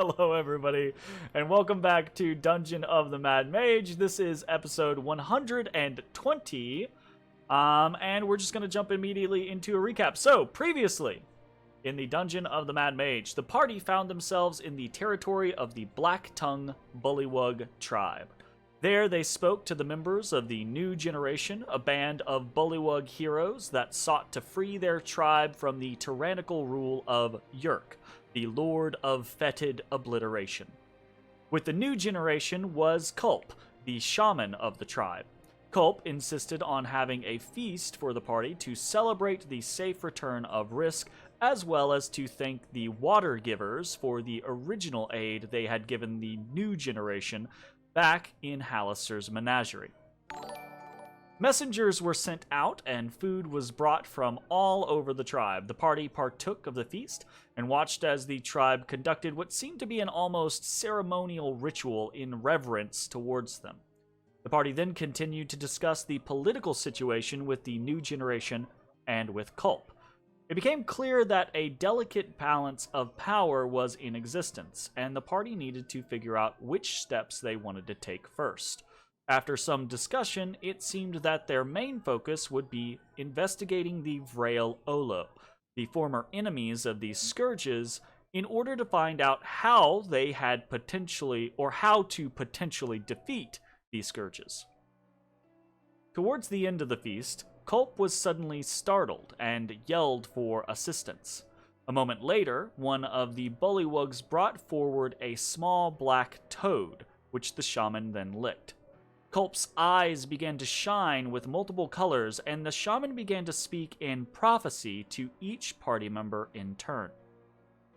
Hello, everybody, and welcome back to Dungeon of the Mad Mage. This is episode 120, and we're just going to jump immediately into a recap. So, previously, in the Dungeon of the Mad Mage, the party found themselves in the territory of the Black Tongue Bullywug tribe. There, they spoke to the members of the New Generation, a band of Bullywug heroes that sought to free their tribe from the tyrannical rule of Yerk, the Lord of Fetid Obliteration. With the New Generation was Culp, the shaman of the tribe. Culp insisted on having a feast for the party to celebrate the safe return of Risk, as well as to thank the Water Givers for the original aid they had given the New Generation back in Halaster's menagerie. Messengers were sent out, and food was brought from all over the tribe. The party partook of the feast and watched as the tribe conducted what seemed to be an almost ceremonial ritual in reverence towards them. The party then continued to discuss the political situation with the New Generation and with Culp. It became clear that a delicate balance of power was in existence, and the party needed to figure out which steps they wanted to take first. After some discussion, it seemed that their main focus would be investigating the Vrail Olo, the former enemies of these scourges, in order to find out how they had potentially, or how to potentially defeat these scourges. Towards the end of the feast, Culp was suddenly startled and yelled for assistance. A moment later, one of the bullywugs brought forward a small black toad, which the shaman then licked. Culp's eyes began to shine with multiple colors, and the shaman began to speak in prophecy to each party member in turn.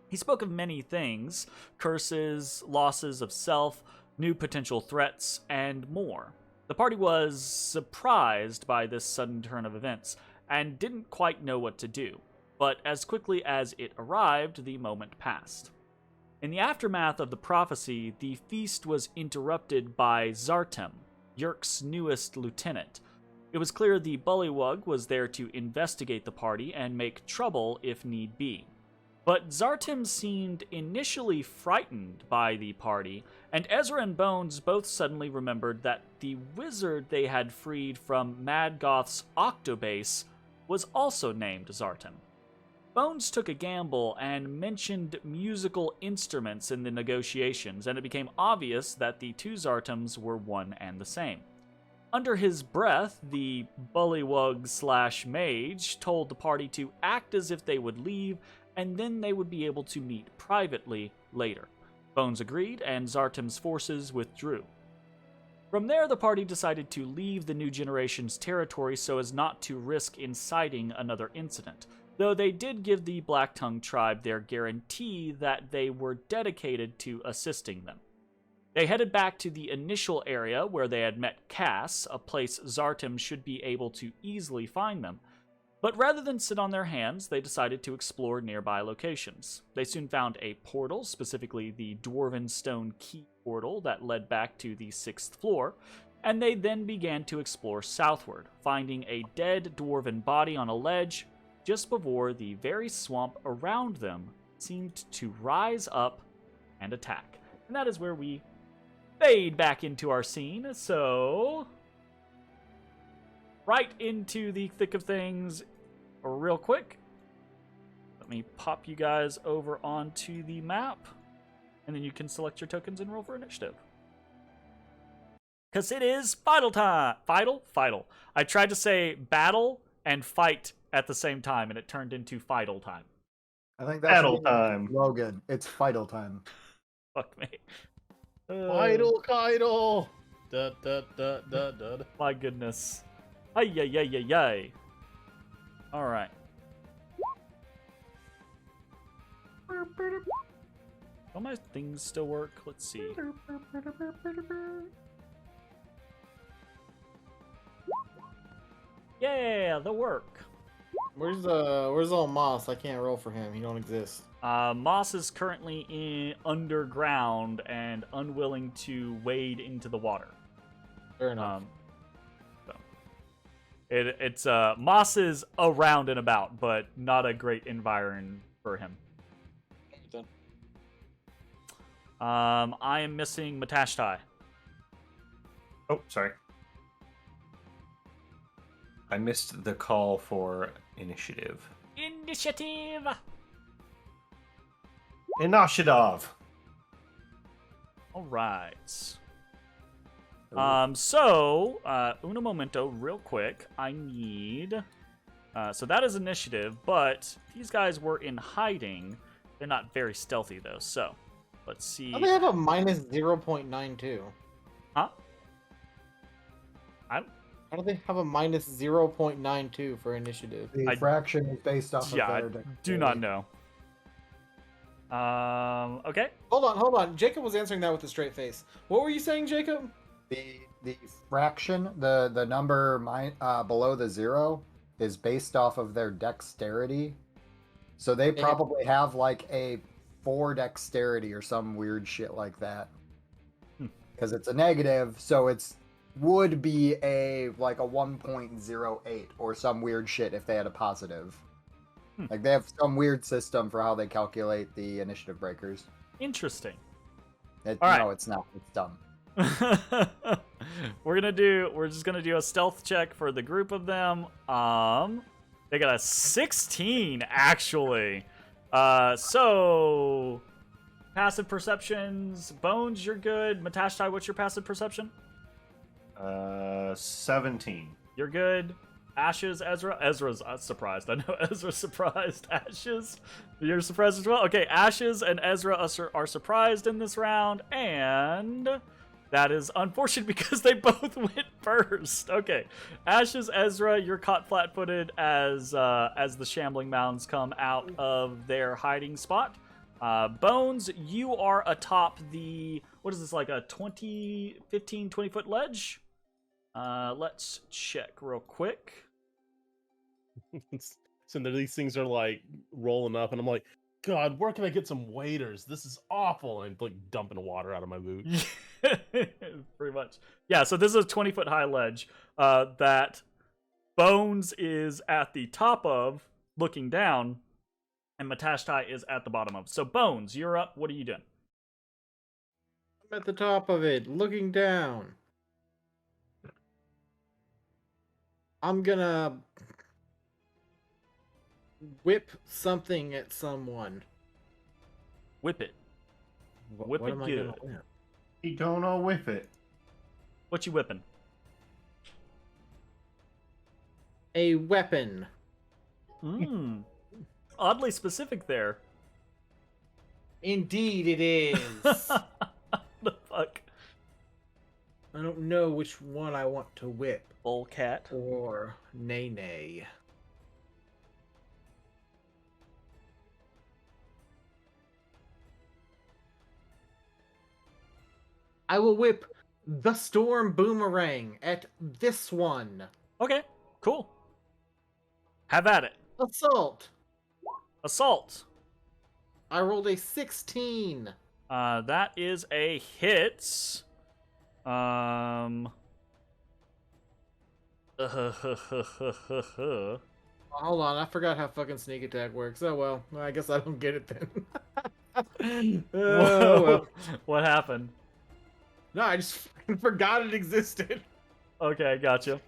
He spoke of many things: curses, losses of self, new potential threats, and more. The party was surprised by this sudden turn of events, and didn't quite know what to do. But as quickly as it arrived, the moment passed. In the aftermath of the prophecy, the feast was interrupted by Zartem, Yerk's newest lieutenant. It was clear the Bullywug was there to investigate the party and make trouble if need be. But Zartem seemed initially frightened by the party, and Ezrah and Bones both suddenly remembered that the wizard they had freed from Mad Goth's Octobase was also named Zartem. Bones took a gamble and mentioned musical instruments in the negotiations, and it became obvious that the two Zartems were one and the same. Under his breath, the Bullywug/Mage told the party to act as if they would leave, and then they would be able to meet privately later. Bones agreed, and Zartem's forces withdrew. From there, the party decided to leave the New Generation's territory so as not to risk inciting another incident, though they did give the Black Tongue tribe their guarantee that they were dedicated to assisting them. They headed back to the initial area where they had met Cass, a place Zartem should be able to easily find them. But rather than sit on their hands, they decided to explore nearby locations. They soon found a portal, specifically the Dwarven Stone Key portal that led back to the 6th floor, and they then began to explore southward, finding a dead dwarven body on a ledge just before the very swamp around them seemed to rise up and attack. And that is where we fade back into our scene, so right into the thick of things real quick. Let me pop you guys over onto the map, and then you can select your tokens and roll for initiative. Because it is fightle time! Fightle. I tried to say battle and fight at the same time, and it turned into fightle time. I think that's Battle time. Logan, it's fightle time. Fuck me. Idle Kidle. Da, da, da, da, da. My goodness. Ay. Alright. All my things still work? Let's see. Yeah, the work. Where's old Moss? I can't roll for him. He don't exist. Moss is currently underground and unwilling to wade into the water. Fair enough. It's Moss is around and about, but not a great environment for him. I am missing Matashtai. Oh, sorry. I missed the call for initiative. Initiative! Initiative! All right. Uno momento, real quick. I need... so that is initiative, but these guys were in hiding. They're not very stealthy, though, so let's see. Oh, they have a minus 0.92. Huh? How do they have a minus 0.92 for initiative? The fraction is based off of I their do not know. Okay. Hold on. Jacob was answering that with a straight face. What were you saying, Jacob? The fraction, the number below the 0 is based off of their dexterity. So they probably have like a 4 dexterity or some weird shit like that. Because it's a negative, so it's would be like a 1.08 or some weird shit if they had a positive. Like they have some weird system for how they calculate the initiative breakers. Interesting. No, right. it's not. It's dumb. We're just gonna do a stealth check for the group of them. They got a 16 actually. So passive perceptions. Bones, you're good. Matashtai, what's your passive perception? 17. You're good. Ashes, Ezrah. Ezra's surprised. I know Ezra's surprised. Ashes, you're surprised as well. Okay, Ashes and Ezrah are surprised in this round, and that is unfortunate because they both went first. Okay, Ashes, Ezrah, you're caught flat-footed as the shambling mounds come out of their hiding spot. Bones, you are atop the, what is this, like a 20-foot ledge? Let's check real quick. So these things are like rolling up, and I'm like, God, where can I get some waders? This is awful. And like dumping water out of my boot. Pretty much. Yeah, so this is a 20-foot high ledge that Bones is at the top of, looking down, and Matashtai is at the bottom of. So Bones, you're up. What are you doing? I'm at the top of it, looking down. I'm gonna whip something at someone. Whip it. What Whip it am I good. gonna whip? You don't know whip it. What you whipping? A weapon. Oddly specific there. Indeed it is. The fuck? I don't know which one I want to whip. Bull cat. Or nay. I will whip the storm boomerang at this one. Okay, cool. Have at it. Assault. Assault. I rolled a 16. That is a hit. Hold on, I forgot how fucking sneak attack works. Oh well, I guess I don't get it then. Well. What happened? No, I just fucking forgot it existed. Okay, gotcha.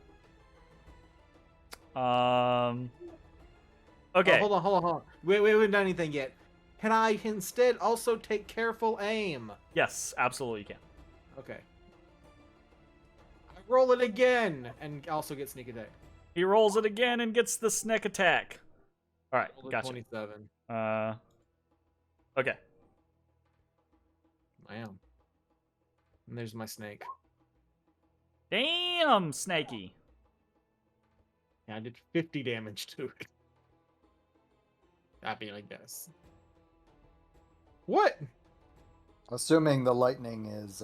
Okay. Oh, hold on. We haven't done anything yet. Can I instead also take careful aim? Yes, absolutely you can. Okay. I roll it again and also get sneak attack. He rolls it again and gets the sneak attack. All right, Rolled a gotcha. 27. Okay. Wow. And there's my snake. Damn, Snaky. Yeah, I did 50 damage to it. I mean, I guess. What? Assuming the lightning is.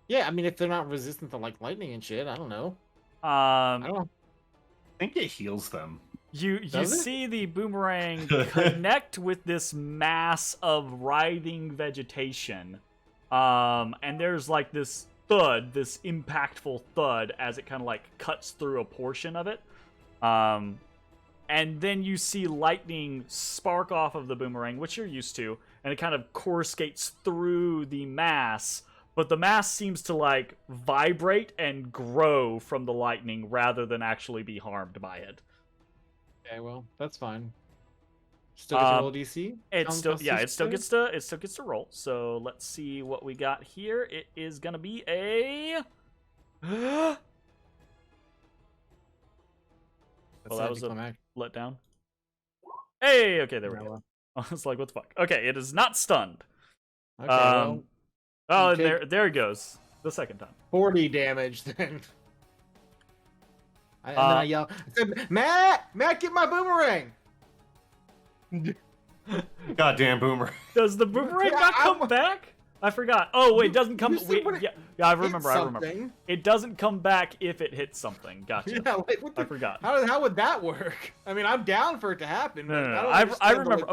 Yeah, I mean, if they're not resistant to like lightning and shit, I don't know. I don't know. I think it heals them. You Does it? see the boomerang connect with this mass of writhing vegetation. And there's like this thud, this impactful thud as it kind of like cuts through a portion of it. And then you see lightning spark off of the boomerang, which you're used to, and it kind of coruscates through the mass. But the mass seems to like vibrate and grow from the lightning rather than actually be harmed by it. Okay, well, that's fine. Still get to roll a DC? It still gets to roll. So let's see what we got here. It is gonna be a well, that was a letdown. Hey, okay, there we go. I was like, what the fuck? Okay, it is not stunned. Okay, well, oh, and there it goes. The second time. 40 damage then. And then I yell, Matt, get my boomerang. Goddamn boomerang. Does the boomerang not come back? I forgot. Oh wait, it doesn't come. Wait, yeah, I remember. It doesn't come back if it hits something. Gotcha. Yeah, like, what the, I forgot. How would that work? I mean, I'm down for it to happen. No. I remember.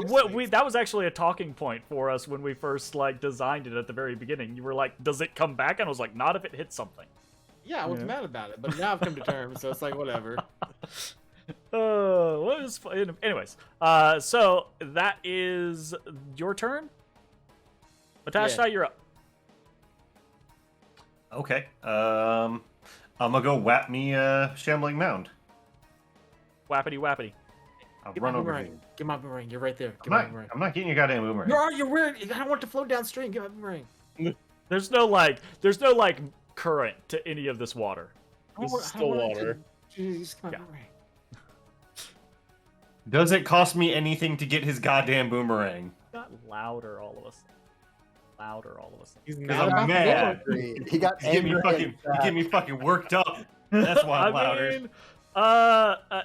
That was actually a talking point for us when we first like designed it at the very beginning. You were like, "Does it come back?" And I was like, "Not if it hits something." Yeah, I was mad about it, but now I've come to terms, so it's like whatever. What is fun? Anyways, so that is your turn. Matashtai, you're up. Okay. I'm gonna go whap me shambling mound. Whappity. I'll Get run my over boomerang. here. Get my boomerang. You're right there. I'm not getting your goddamn boomerang. You're weird. I don't want to float downstream. Get my boomerang. There's no current to any of this water. This is still water. Jeez, get my boomerang. Does it cost me anything to get his goddamn boomerang? Got louder, all of us. He's Because I'm mad. He got He get me fucking worked up. That's why I'm louder.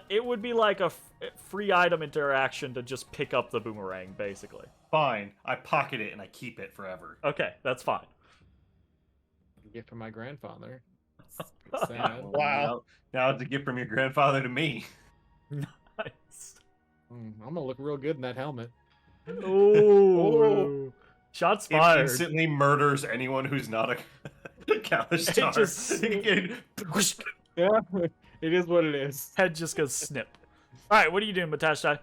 It would be like a free item interaction to just pick up the boomerang, basically. Fine. I pocket it and I keep it forever. Okay, that's fine. A gift from my grandfather. Sad. Wow. Now it's a gift from your grandfather to me. Nice. I'm gonna look real good in that helmet. Ooh. Shots It fired. instantly murders anyone who's not a Halaster. Yeah, it is what it is. Head just goes snip. All right, what are you doing, Matashtai?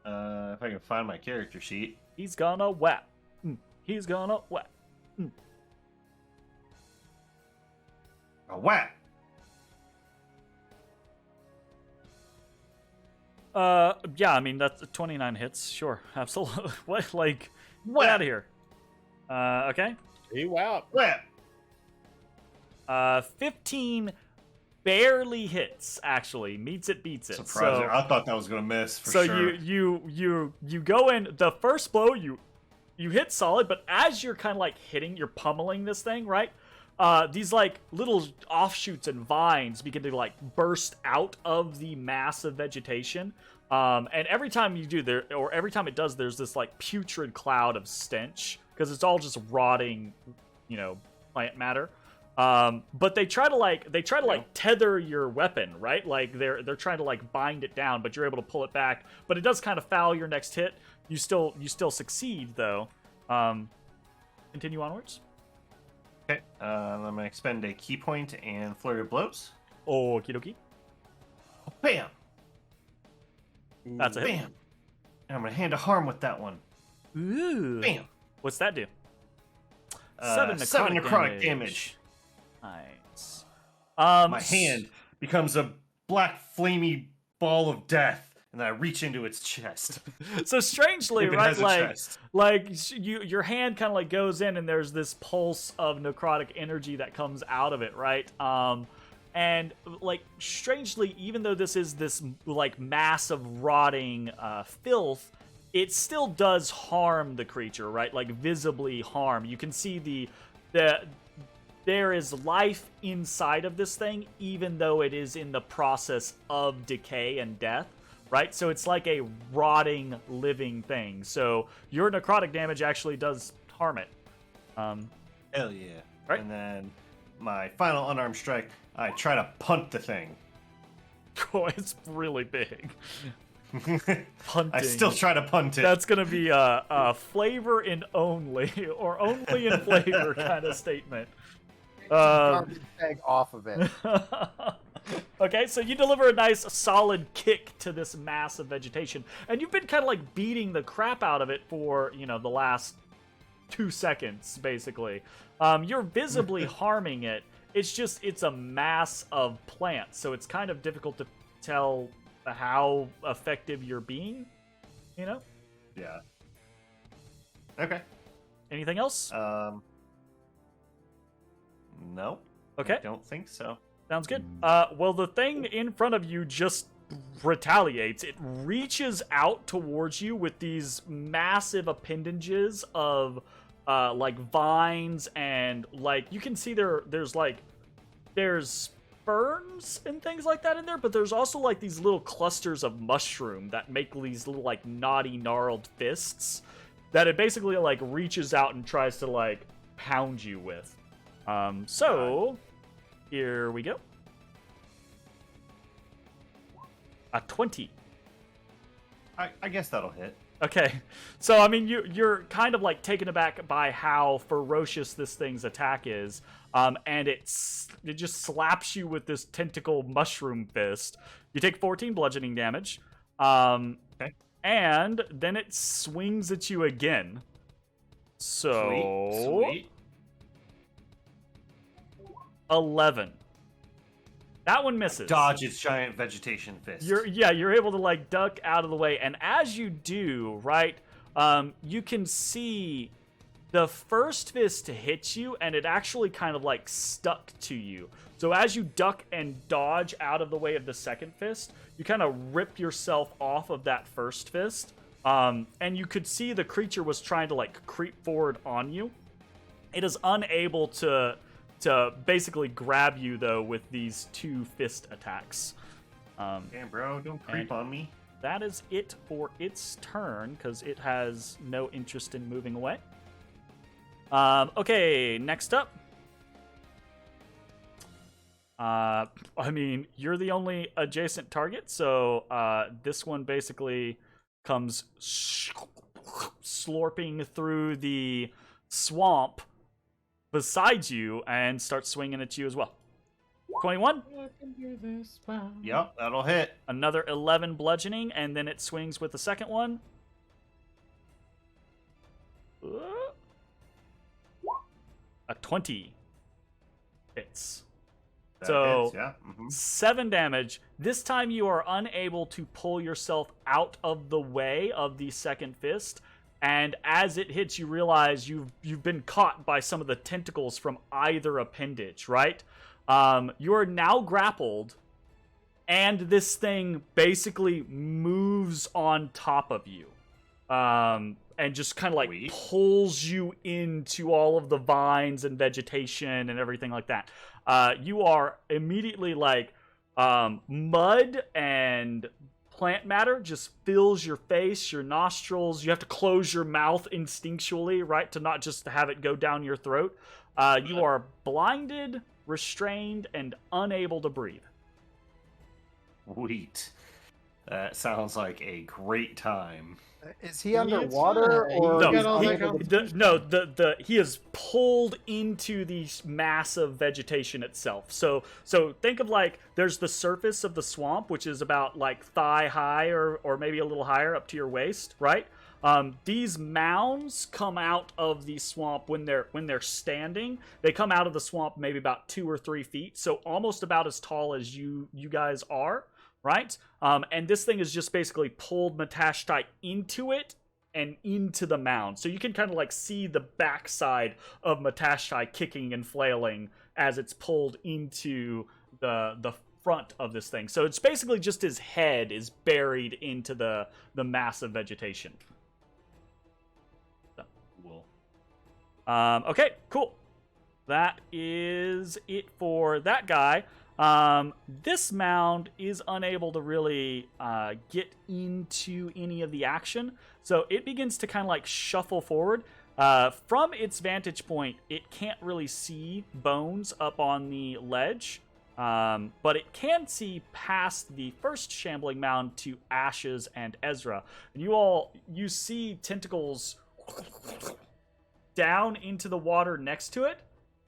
If I can find my character sheet. He's gonna whap. He's gonna whap. A whap. Yeah, I mean, that's 29 hits. Sure, absolutely. What? Like, get out of here. Okay. Hey, wow. Whap. 15 barely hits, actually. Meets it, beats it. Surprising. So, I thought that was gonna miss for so sure. you go in, the first blow, you hit solid, but as you're kind of like you're pummeling this thing, right? These like little offshoots and vines begin to like burst out of the mass of vegetation. And every time you do every time it does, there's this like putrid cloud of stench because it's all just rotting, plant matter. But they try to tether your weapon, right? Like they're trying to like bind it down, but you're able to pull it back. But it does kind of foul your next hit. You still succeed though. Continue onwards. Okay, I'm gonna expend a key point and flurry of blows. Okie dokie. Bam! That's a hit. Bam! And I'm gonna hand a harm with that one. Ooh. Bam! What's that do? 7 necrotic damage. Nice. My hand becomes a black, flamey ball of death, and I reach into its chest. So strangely, If it right? has a chest. Your hand kind of like goes in, and there's this pulse of necrotic energy that comes out of it, right? And like strangely, even though this is this like mass of rotting filth, it still does harm the creature, right? Like visibly harm. You can see there is life inside of this thing, even though it is in the process of decay and death. Right? So it's like a rotting, living thing. So your necrotic damage actually does harm it. Hell yeah. Right. And then my final unarmed strike, I try to punt the thing. Oh, it's really big. Punting. I still try to punt it. That's going to be a flavor in only, or only in flavor kind of statement. Garbage bag off of it. Okay, so you deliver a nice solid kick to this mass of vegetation, and you've been kind of like beating the crap out of it for, you know, the last 2 seconds, basically. You're visibly harming it. It's a mass of plants, so it's kind of difficult to tell how effective you're being, you know? Yeah. Okay. Anything else? No. Okay. I don't think so. Sounds good. Well, the thing in front of you just retaliates. It reaches out towards you with these massive appendages of, like, vines and, like, you can see there's ferns and things like that in there, but there's also, like, these little clusters of mushroom that make these little, like, knotty, gnarled fists that it basically, like, reaches out and tries to, like, pound you with. So... Here we go. A 20. I guess that'll hit. Okay, so I mean you're kind of like taken aback by how ferocious this thing's attack is, and it just slaps you with this tentacle mushroom fist. You take 14 bludgeoning damage, Okay. and then it swings at you again. So Sweet. 11. That one misses. Dodge its giant vegetation fist. You're able to like duck out of the way, and as you do, right, you can see the first fist hit you, and it actually kind of like stuck to you. So as you duck and dodge out of the way of the second fist, you kind of rip yourself off of that first fist, and you could see the creature was trying to like creep forward on you. It is unable to basically grab you, though, with these 2 fist attacks. Damn, bro, don't creep on me. That is it for its turn, because it has no interest in moving away. Okay, next up. I mean, you're the only adjacent target, so this one basically comes slurping through the swamp beside you and starts swinging at you as well. 21. Yep, that'll hit. Another 11 bludgeoning, and then it swings with the second one. A 20 hits. That So, hits, yeah. 7 damage. This time you are unable to pull yourself out of the way of the second fist. And as it hits, you realize you've been caught by some of the tentacles from either appendage, right? You are now grappled, and this thing basically moves on top of you. And just kind of like Sweet. pulls you into all of the vines and vegetation and everything like that. You are immediately like mud and plant matter just fills your face, your nostrils. You have to close your mouth instinctually, right, to not just have it go down your throat. You are blinded, restrained, and unable to breathe. Sweet. That sounds like a great time. Is he Yeah, underwater it's fine. or? You No, got all that he is pulled into the massive vegetation itself. So think of like there's the surface of the swamp, which is about like thigh high or maybe a little higher up to your waist, right? These mounds come out of the swamp when they're standing. They come out of the swamp maybe about 2 or 3 feet, so almost about as tall as you guys are. Right? And this thing is just basically pulled Matashtai into it and into the mound. So you can kind of like see the backside of Matashtai kicking and flailing as it's pulled into the front of this thing. So it's basically just his head is buried into the massive vegetation. So. Cool. Okay, cool. That is it for that guy. This mound is unable to really get into any of the action, so it begins to kind of like shuffle forward. From its vantage point, it can't really see bones up on the ledge, but it can see past the first shambling mound to Ashes and Ezrah. And you see tentacles down into the water next to it,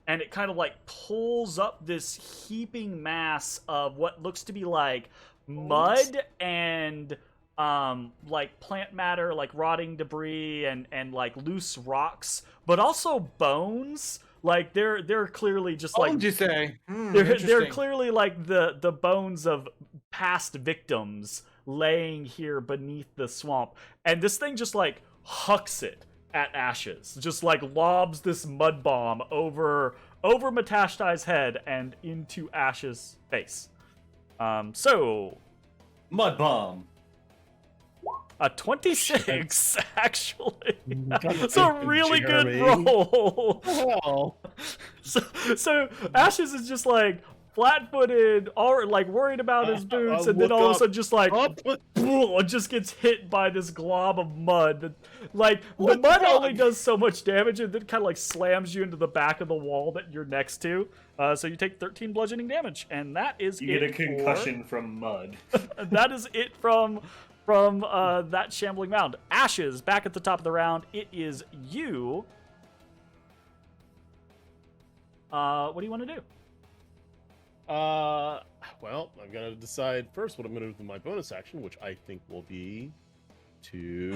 and it kind of like pulls up this heaping mass of what looks to be like mud and like plant matter, like rotting debris and like loose rocks, but also bones. Like they're clearly just What like would you say? they're Interesting. clearly like the bones of past victims laying here beneath the swamp, and this thing just like hucks it at Ashes, just like lobs this mud bomb over Matashtai's head and into Ash's face. So Mud bomb. a 26 actually. God, So a really good Jeremy. roll. Hell. So Ashes is just like flat-footed, or like worried about his boots, and then look all of a up. sudden just like Up. just gets hit by this glob of mud. Like the What the mud fuck? only does so much damage, and then kind of like slams you into the back of the wall that you're next to. So you take 13 bludgeoning damage, and that is You get a it concussion from mud. that is it from that shambling mound. Ashes, back at the top of the round. It is you. What do you want to do? Well, I've got to decide first what I'm going to do with my bonus action, which I think will be to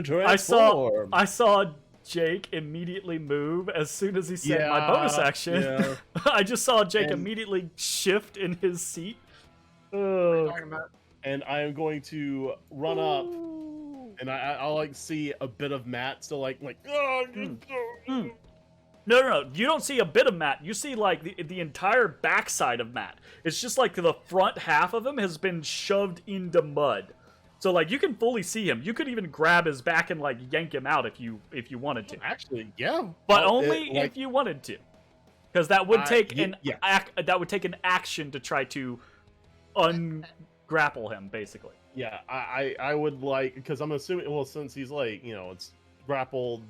transform. I saw Jake immediately move as soon as he said my bonus action. Yeah. I just saw Jake And- immediately shift in his seat. And I am going to run up, and I'll like see a bit of Matt still like No. You don't see a bit of Matt. You see like the entire backside of Matt. It's just like the front half of him has been shoved into mud. So like you can fully see him. You could even grab his back and like yank him out if you wanted to. Actually, yeah. But Oh, only like, if you wanted to. Because that would take yeah. that would take an action to try to ungrapple him, basically. yeah, I would like, because I'm assuming, well, since he's like, it's grappled,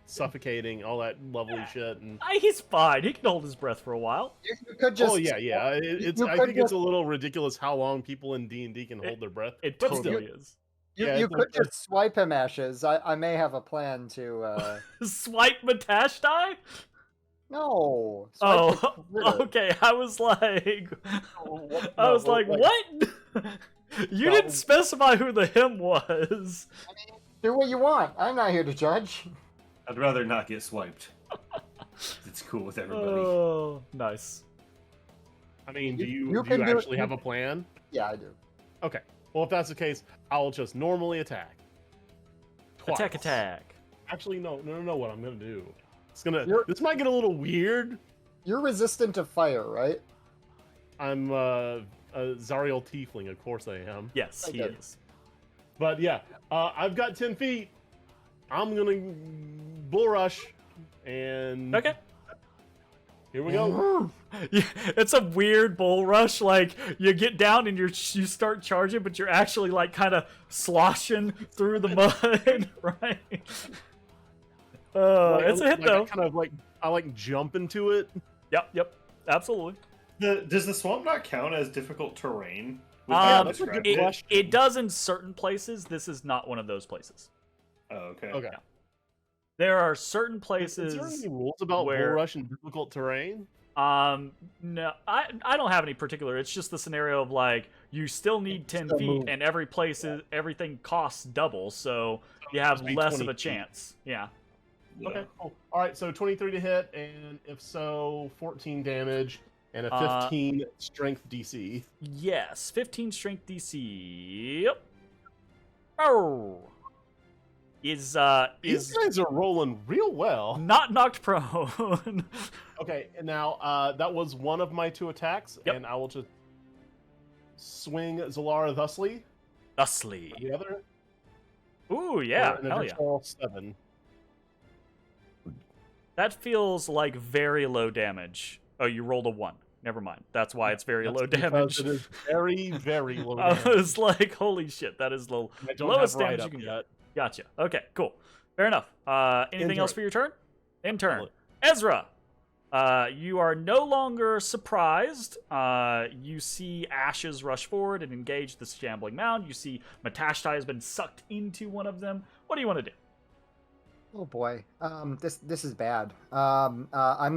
suffocating, all that lovely shit, and He's fine. He can hold his breath for a while. You could just. oh yeah, it's you I could think it's just- a little ridiculous how long people in D&D can hold their breath. It But totally still, is. You, Yeah, you it's could like- just swipe him, Ashes. I may have a plan to. Swipe Matashtai? No. Oh, Swipe the critter. okay. I was like, No, what? You No. didn't specify who the him was. Do what you want. I'm not here to judge. I'd rather not get swiped. It's cool with everybody. Oh, nice. I mean, do You you can do it- actually have a plan? Yeah, I do. Okay. Well, if that's the case, I'll just normally attack. Twice. Attack. Actually, no. What I'm gonna do? You're- This might get a little weird. You're resistant to fire, right? I'm a Zariel Tiefling, of course I am. Yes, he Okay. is. But yeah, I've got 10 feet. I'm gonna bull rush, and Okay. here we go. Yeah, it's a weird bull rush. Like you get down and you start charging, but you're actually like kind of sloshing through the mud, right? It's a hit though. I like jump into it. Yep, absolutely. Does the swamp not count as difficult terrain? that's a good It, question. it does in certain places. This is not one of those places. Oh, okay. Okay. There are certain Is places. there any rules about where- bull rush in difficult terrain? No, I don't have any particular. It's just the scenario of like you still need 10 Still feet, move. and everything costs double, so you have must be less 20 of a feet. chance. Yeah. Yeah. Okay, cool. All right, so 23 to hit, and if so, 14 damage and a 15 strength DC. Yes, 15 strength DC. Yep. Oh. Is These guys are rolling real well. not knocked prone. Okay, and now that was one of my 2 attacks, Yep. and I will just swing Zalara thusly. Thusly. The other. Ooh, yeah, for an hell yeah. additional 7. That feels like very low damage. Oh, you rolled a 1. Never mind. That's why it's very That's low because damage. It is very, very low I damage. was like, holy shit, that is the I don't lowest have right damage you up can get. yet. Gotcha. Okay, cool. Fair enough. Anything In else turn. for your turn? In turn. Solid. Ezra, you are no longer surprised. You see Ashes rush forward and engage the shambling mound. You see Matashtai has been sucked into one of them. What do you want to do? Oh boy. This is bad. I'm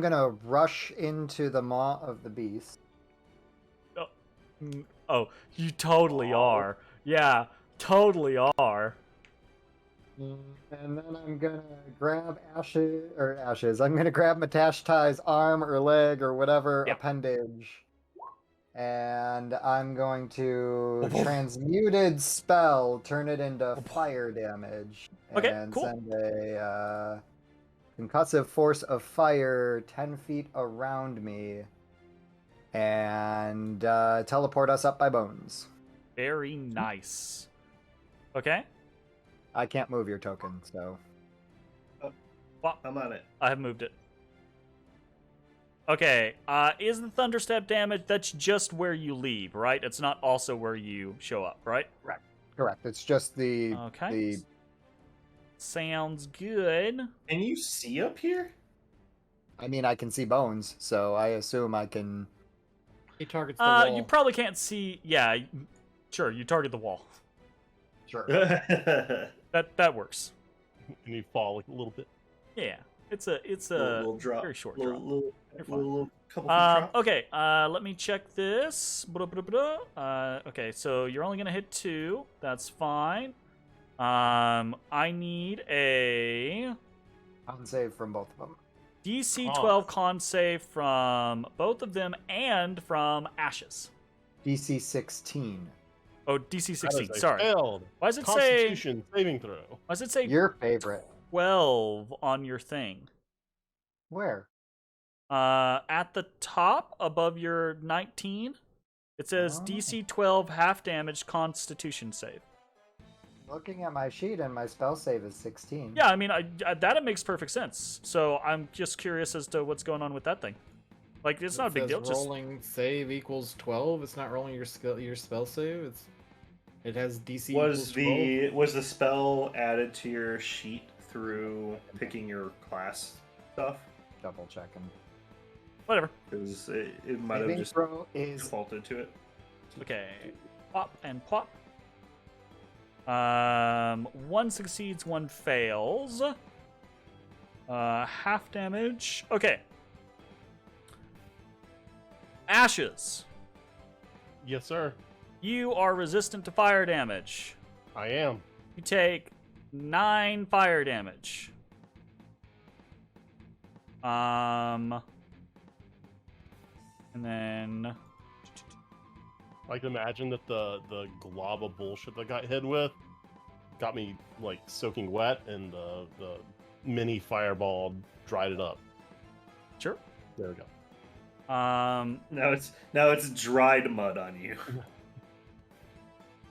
gonna rush into the maw of the beast. Oh, you totally are. Yeah, totally are. And then I'm gonna grab ashes. I'm gonna grab Matashtai's arm or leg or whatever Yep. appendage. And I'm going to transmuted spell, turn it into fire damage. Okay, And cool. send a concussive force of fire 10 feet around me. And teleport us up by bones. Very nice. Okay. I can't move your token, so. Well, I'm on it. I have moved it. Okay, is the thunderstep damage, that's just where you leave, right? It's not also where you show up, right? Correct. It's just the Okay. Sounds good. Can you see up here? I mean, I can see bones, so I assume I can. He targets the wall. You probably can't see. Yeah, sure. You target the wall. Sure. That works. And you fall like a little bit. Yeah, it's a little drop. very short drop. Little You're fine. couple feet drop. Okay, let me check this. Okay, so you're only gonna hit 2. That's fine. I need a Con save from both of them. DC 12 con save from both of them and from Ashes. DC 16. Oh, DC 16. That is a Sorry. Failed. Why does it say? Constitution saving throw. Why does it say Your favorite. 12 on your thing? Where? At the top above your 19, it says Oh. DC 12 half damage Constitution save. Looking at my sheet, and my spell save is 16. Yeah, I mean, that makes perfect sense. So I'm just curious as to what's going on with that thing. Like, it's not a big says deal. Just rolling save equals 12. It's not rolling your spell save. It has DC Was equals 12. was the spell added to your sheet through picking your class stuff? Double checking. whatever. Because it might have Saving just throw is defaulted to it. Okay, pop and pop. 1 succeeds, 1 fails. Half damage. Okay. Ashes. Yes, sir. You are resistant to fire damage. I am. You take 9 fire damage. And then I like to imagine that the glob of bullshit that I got hit with got me like soaking wet, and the mini fireball dried it up. sure. There we go. Now it's dried mud on you.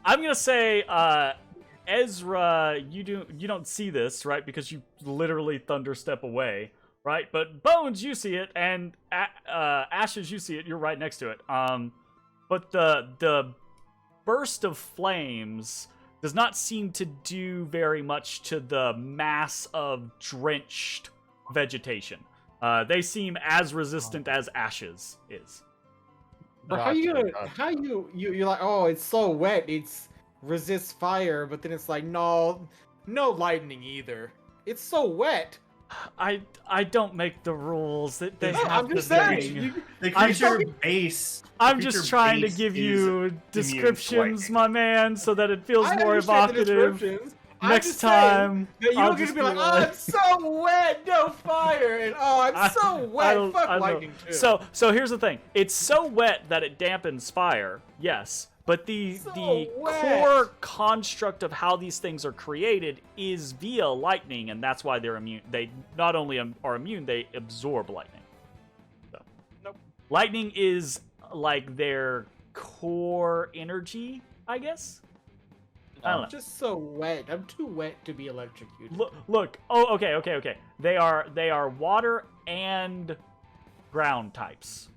I'm gonna say, Ezra, you don't see this, right? Because you literally thunderstep away, right? But Bones, you see it, and Ashes, you see it. You're right next to it. But the burst of flames does not seem to do very much to the mass of drenched vegetation. They seem as resistant as Ashes is. But how you Gotcha, gonna, gotcha. how you're like, oh, it's so wet, it's resists fire, but then it's like, no lightning either. It's so wet. I don't make the rules. That they No, have I'm the just saying. thing. The I'm creature base. I'm the just creature trying to base give is you immune to descriptions, lightning. my man, so that it feels I more understand the evocative. descriptions. I'm Next just saying time, that you I'll don't get to just be like, oh, it's so wet, no fire, and oh, I'm so wet, fuck I don't- lightning too. So here's the thing. It's so wet that it dampens fire, yes. But the wet. core construct of how these things are created is via lightning, and that's why they're immune. They not only are immune, they absorb lightning. So. Nope. Lightning is like their core energy, I guess. I don't know. I'm just so wet. I'm too wet to be electrocuted. Look. Oh, okay. They are water and ground types.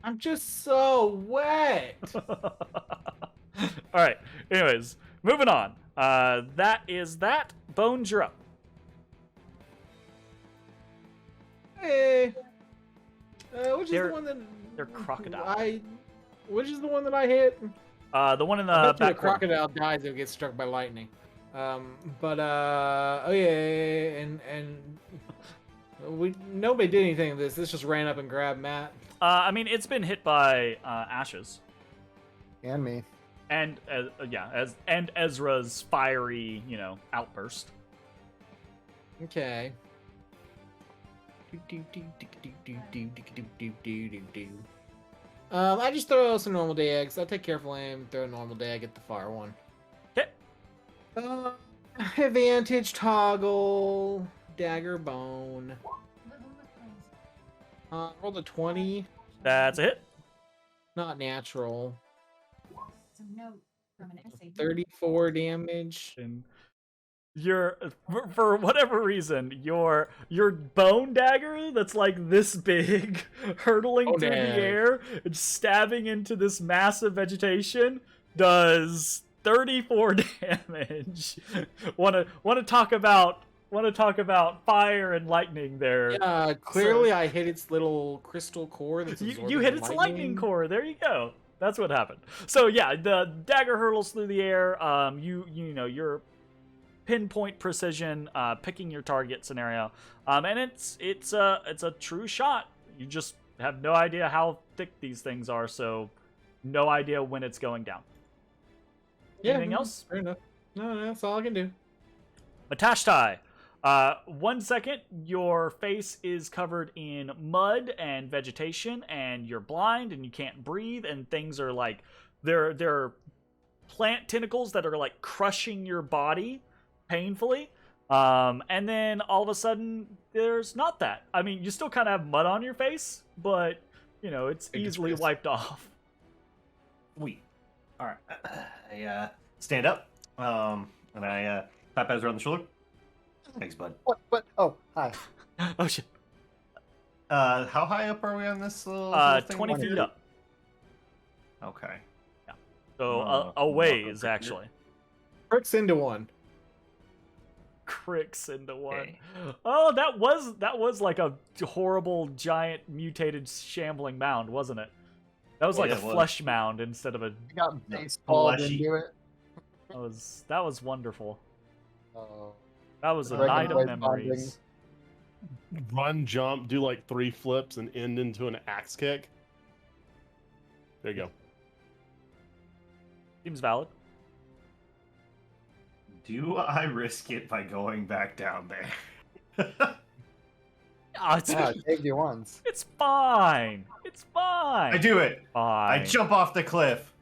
I'm just so wet. All right. Anyways, moving on. That is that. Bones, you're up. Hey. Which is They're- the one that they're crocodile. Which is the one that I hit? The one in I the bet you the back corner. crocodile dies if it gets struck by lightning. Oh yeah, and nobody did anything to this. This just ran up and grabbed Matt. I mean, it's been hit by ashes, And me. and and Ezra's fiery, outburst. Okay. I just throw some normal dags. I take careful aim, throw a normal dag at the fire one. Okay. Advantage toggle, dagger bone. Roll a 20. That's a hit. Not natural. Some note from an essay. 34 damage. And for whatever reason, your bone dagger that's like this big, hurtling through the air and stabbing into this massive vegetation does 34 damage. Want to talk about fire and lightning there? Yeah, clearly I hit its little crystal core. That's You hit its lightning core. There you go. That's what happened. So yeah, the dagger hurtles through the air. You're pinpoint precision, picking your target scenario, and it's a true shot. You just have no idea how thick these things are, so no idea when it's going down. Anything else? Fair enough. No, that's all I can do. Matashtai. 1 second, your face is covered in mud and vegetation, and you're blind and you can't breathe, and things are like there are plant tentacles that are like crushing your body painfully. And then all of a sudden, there's not that. I mean, you still kind of have mud on your face, but it's easily wiped off. Sweet. All right. I stand up, and I tap Ezra on the shoulder. Thanks, bud. What? Oh, hi. Oh shit. How high up are we on this little thing? 20 feet up. Okay. So a ways actually. Pricks into one. Cricks into one. Okay. Oh, that was like a horrible, giant, mutated, shambling mound, wasn't it? That was like a flesh mound instead of a. I got baseballed into it. That was wonderful. Oh. That was a Dragon night of Blade memories. Run, jump, do like 3 flips, and end into an axe kick. There you go. Seems valid. Do I risk it by going back down there? Oh, it's, Yeah, it saved you once. it's fine. It's fine. I do it. Fine. I jump off the cliff.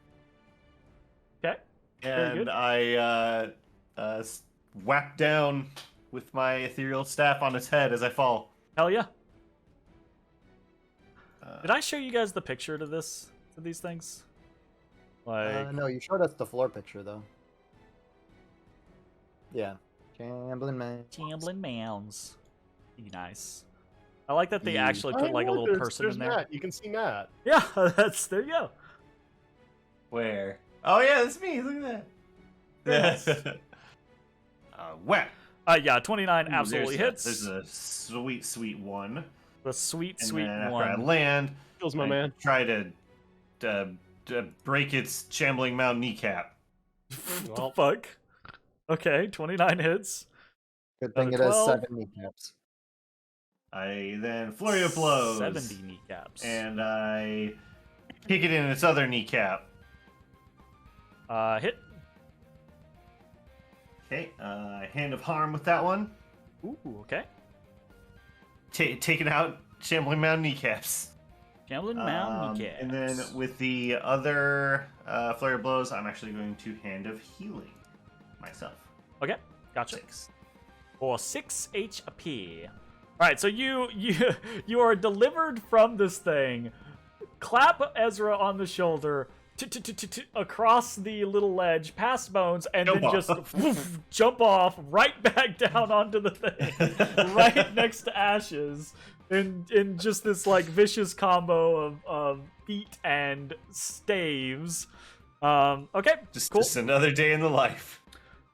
Okay. Very good. And I whack down with my ethereal staff on its head as I fall. Hell yeah. Did I show you guys the picture to these things? Like, No, you showed us the floor picture though. Yeah. Shambling man. Chamblin mounds. Be nice. I like that they Yeah. actually put like a little person in there. Matt. You can see Matt. Yeah, there you go. Where? Oh yeah, that's me. Look at Yes. that. Whack. Yeah, 29 Ooh, absolutely hits. There's a sweet, sweet one. The sweet, And sweet then after one. I land, Feels my I man. try to break its shambling mound kneecap. What the Well. fuck? Okay, 29 hits. Good thing it Another has 12. 7 kneecaps. I then flurry of blows. 70 kneecaps. And I kick it in its other kneecap. Hit. Okay, hand of harm with that one. Ooh, okay. Taking out shambling mound kneecaps. Chamberlain Mound kneecaps. And then with the other flurry of blows, I'm actually going to hand of healing myself. Okay, gotcha. 6. For 6 HP. Alright, so you are delivered from this thing. Clap Ezra on the shoulder across the little ledge, past Bones, and Jump then off. just woof, jump off right back down onto the thing, right next to Ashes, in just this like vicious combo of feet and staves. Okay, Just cool. another day in the life.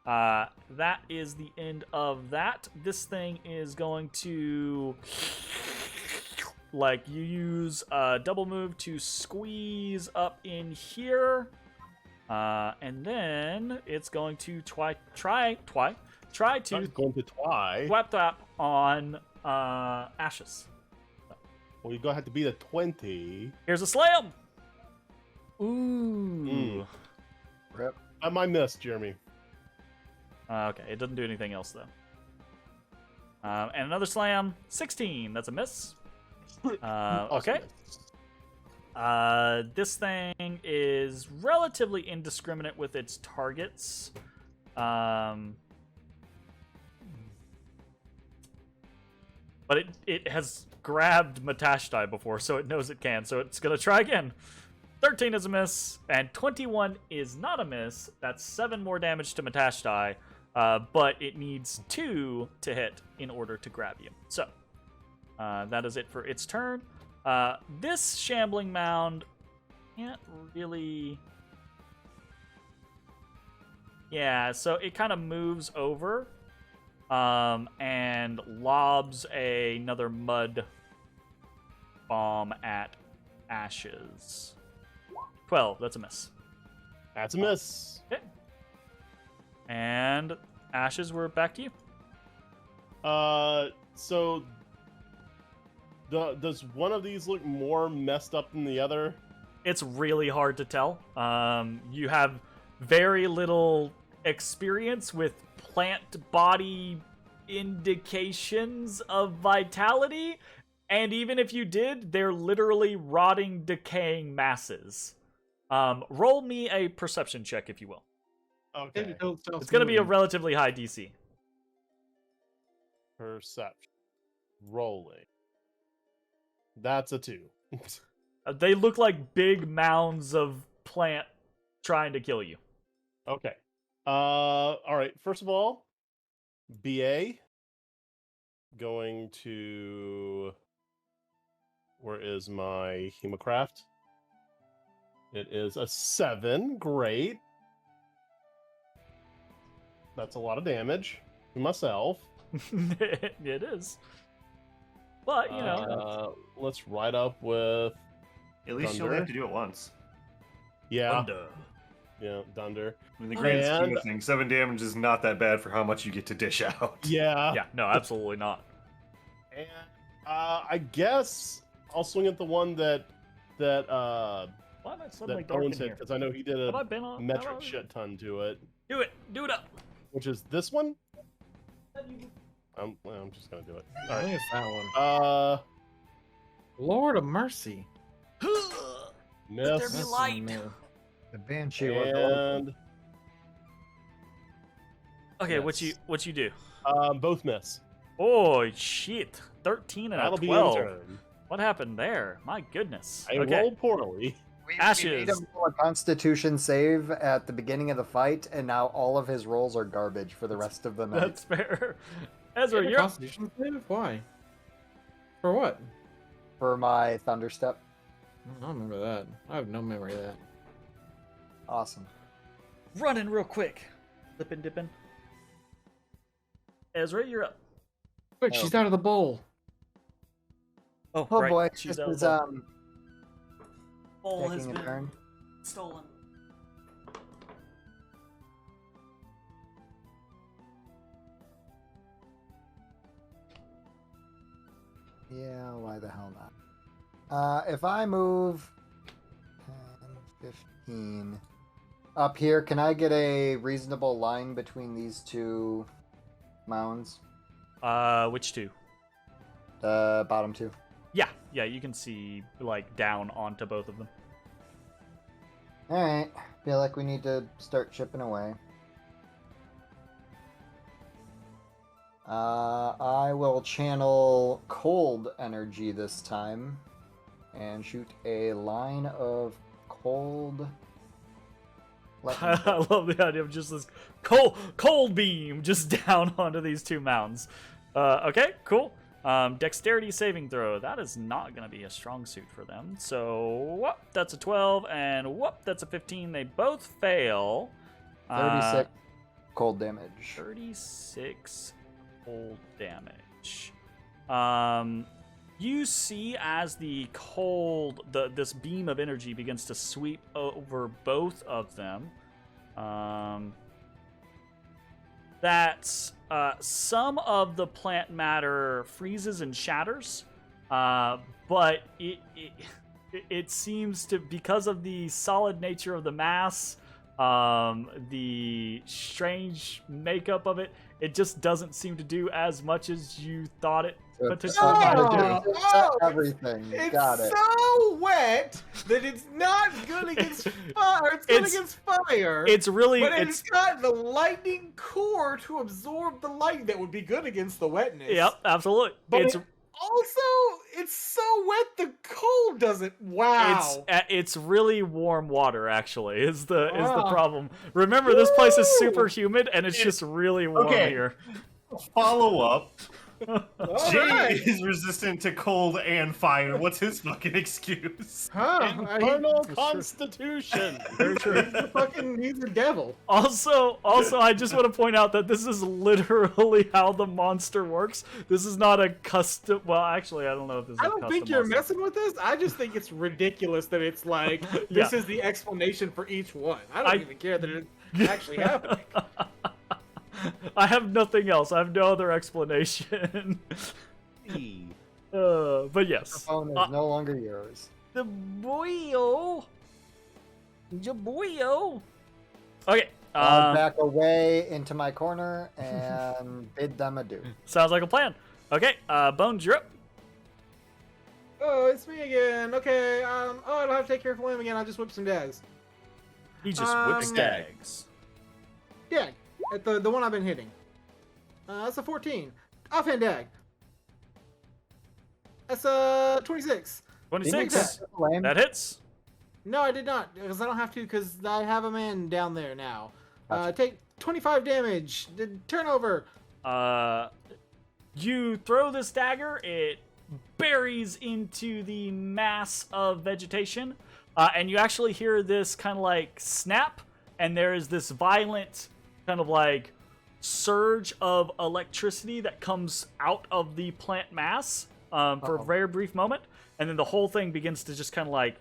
That is the end of that. This thing is going to, you use a double move to squeeze up in here, And then it's going to try Not to going to try. thwap thwap on Ashes. Well, you're gonna have to beat a 20. Here's a slam. Ooh. Rip. I might miss, Jeremy. Okay, it doesn't do anything else though. And another slam, 16. That's a miss. Also Okay. miss. This thing is relatively indiscriminate with its targets. But it has grabbed Matashtai before, so it knows it can. So it's going to try again. 13 is a miss, and 21 is not a miss. That's 7 more damage to Matashtai, but it needs 2 to hit in order to grab you. So that is it for its turn. This shambling mound can't really... Yeah, so it kind of moves over and lobs another mud bomb at Ashes. 12, that's a miss. That's a miss. Okay. And Ashes, we're back to you. So does one of these look more messed up than the other? It's really hard to tell. You have very little experience with plant body indications of vitality, and even if you did, they're literally rotting, decaying masses. Roll me a perception check, if you will. Okay. It's going to be a relatively high DC. Perception. Rolling. That's a 2. They look like big mounds of plant trying to kill you. Okay. All right. First of all, BA. Going to... Where is my Hemocraft? It is a 7. Great. That's a lot of damage to myself. It is. But, you know. Let's ride up with... At least you Thunder. only have to do it once. Yeah. Thunder. Yeah, Dunder. In the grand scheme And- of things, 7 damage is not that bad for how much you get to dish out. Yeah. Yeah, no, absolutely not. And I guess I'll swing at the one that Why am I suddenly that dark in Owens hit, here? because I know he did Have I a been on? metric shit ton to it, Do it! Do it up! which is this one. I'm just gonna do it. All I right. think it's that one. Lord of mercy. Miss. there be That's light. no- The Banshee was awesome. And Okay, Yes. what you do? both miss. Oh shit! 13 and That'll a be 12. in turn. What happened there? My goodness. I Okay. rolled poorly. We made Ashes. him roll a Constitution save at the beginning of the fight, and now all of his rolls are garbage for the rest of the night. That's fair. Ezra, Get a you're Constitution save? Why? For what? For my Thunderstep. I don't remember that. I have no memory of that. Awesome. running real quick. Dipping, dipping. Ezra, you're up. Quick, she's out of the bowl. Oh, Oh right. boy, She's this out of is the bowl has taking a been turn. stolen. Yeah, why the hell not? If I move 10, 15 up here, can I get a reasonable line between these two mounds? Which two? The bottom two. Yeah, you can see, like, down onto both of them. Alright, feel like we need to start chipping away. I will channel cold energy this time and shoot a line of cold. lightning I bolt. love the idea of just this cold beam just down onto these two mounds. Okay, cool. Dexterity saving throw. That is not going to be a strong suit for them. So, whoop, that's a 12, and whoop, that's a 15. They both fail. 36 cold damage. 36 cold damage. You see as the this beam of energy begins to sweep over both of them, that some of the plant matter freezes and shatters, but it seems to, because of the solid nature of the mass, the strange makeup of it, it just doesn't seem to do as much as you thought it potentially might do. Everything. It's Got it. so wet that it's not good against fire. It's good against fire. It's really But it's got the lightning core to absorb the light that would be good against the wetness. Yep, absolutely. But It's also, it's so wet the cold doesn't. Wow. it's really warm water. Actually, is the Ah. problem. Remember, this place is Woo! super humid, and it's just really warm Okay. here. Follow up. All Jay right. is resistant to cold and fire. What's his fucking excuse? Huh? Infernal Constitution. Very true. He's a devil. Also, I just want to point out that this is literally how the monster works. This is not a custom. Well, actually, I don't know if this is. I a don't custom think you're monster. messing with this. I just think it's ridiculous that it's like Yeah. this is the explanation for each one. I don't I- even care that it's actually happening. I have nothing else. I have no other explanation. But yes, The phone is no longer yours. the boyo. Okay. I'll back away into my corner and bid them adieu. Sounds like a plan. Okay. Bones, you're up. Oh, it's me again. Okay. I don't have to take care of him again. I'll just whip some dags. He just whips Um, dags. Yeah, at the one I've been hitting. That's a 14. Offhand dag. That's a 26. 26. Lame. That hits. No, I did not, because I don't have to, because I have a man down there now. Gotcha. Take 25 damage. Turnover. You throw this dagger. It buries into the mass of vegetation, and you actually hear this kind of like snap, and there is this violent kind of like surge of electricity that comes out of the plant mass for a very brief moment, and then the whole thing begins to just kind of like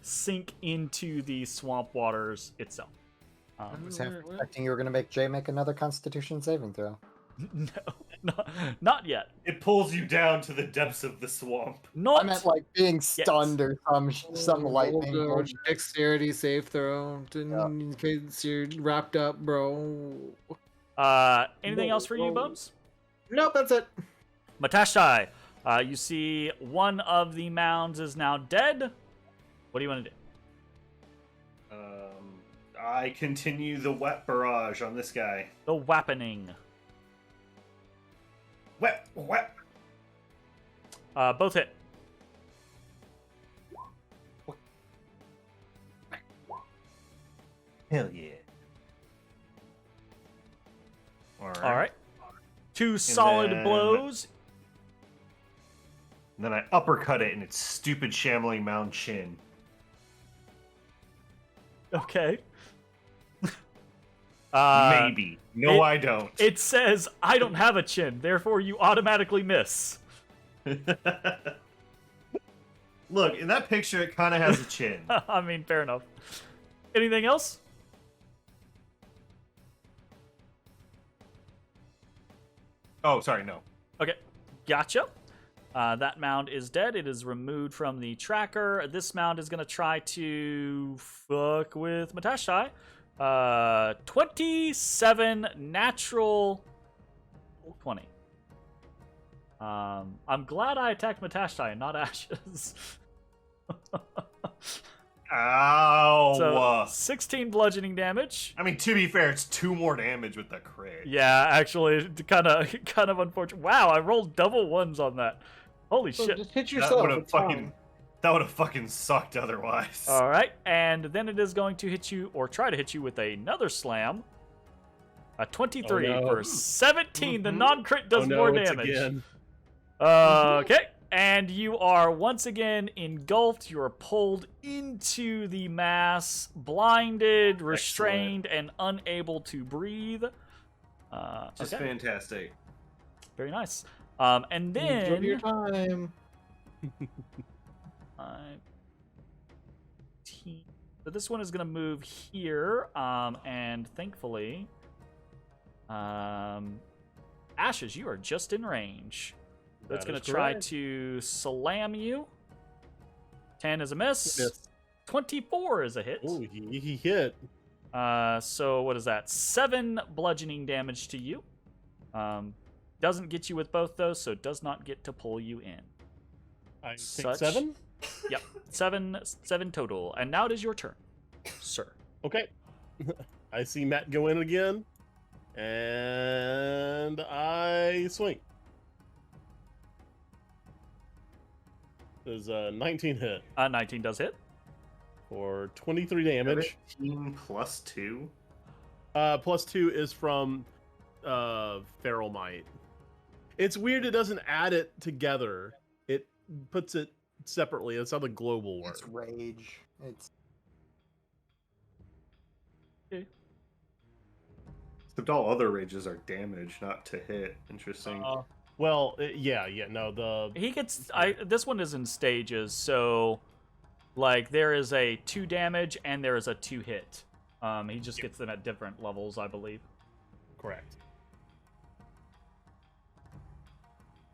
sink into the swamp waters itself. I was expecting you were going to make Jay make another Constitution saving throw. No, not yet. It pulls you down to the depths of the swamp. Not I meant like being stunned or some lightning. bullshit. Dexterity save throw in case you're wrapped up, bro. anything else for you, Bones? Nope, that's it. Matashtai, you see one of the mounds is now dead. What do you want to do? I continue the wet barrage on this guy. The wappening. Wet. Both hit. Hell yeah. All right. Two solid then- blows. And then I uppercut it in its stupid shambling mound chin. Okay. Maybe. No, I don't. It says, I don't have a chin, therefore you automatically miss. Look, in that picture, it kind of has a chin. I mean, fair enough. Anything else? Oh, sorry, no. Okay, gotcha. That mound is dead. It is removed from the tracker. This mound is going to try to fuck with Matashtai. 27 natural 20. I'm glad I attacked Matashtai and not Ashes. Ow. So 16 bludgeoning damage. I mean, to be fair, it's 2 more damage with the crit. Yeah, actually, kind of unfortunate. Wow, I rolled double ones on that. Holy So shit. just hit That yourself. would have It's fine. fucking. That would have fucking sucked otherwise. All right, and then it is going to hit you, or try to hit you with another slam. A 23 Oh, no. for 17. The non-crit does more it's damage. again. Okay, and you are once again engulfed. You are pulled into the mass, blinded, restrained, and unable to breathe. Just Okay. fantastic. Very nice. And Enjoy your then time. 15. So this one is gonna move here, and thankfully, Ashes, you are just in range. So it's That gonna is try correct. to slam you. 10 is a miss. Miss. 24 is a hit. Oh, he hit. So what is that? 7 bludgeoning damage to you. Doesn't get you with both those, so does not get to pull you in. I take Such- 7. Yep, 7 total. And now it is your turn, sir. Okay. I see Matt go in again, and I swing. There's a 19 hit 19 does hit. for 23 damage. 17 plus 2. Plus 2 is from Feral Might. It's weird it doesn't add it together. It puts it separately. That's how the global works. It's rage. It's Except all other rages are damage, not to hit. Interesting. Well, yeah, no, He gets. This one is in stages, so like there is a 2 damage and there is a 2 hit. He just gets them at different levels, I believe. correct.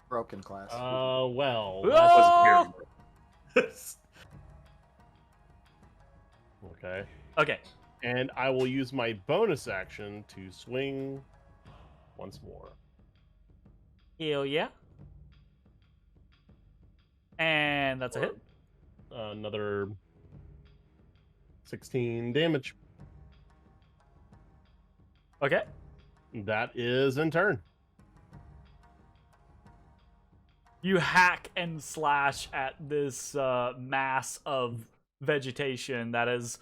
broken class. Well, Oh! okay. Okay. And I will use my bonus action to swing once more. Hell yeah. And that's a hit. Another 16 damage. Okay. That is in turn. You hack and slash at this mass of vegetation that has,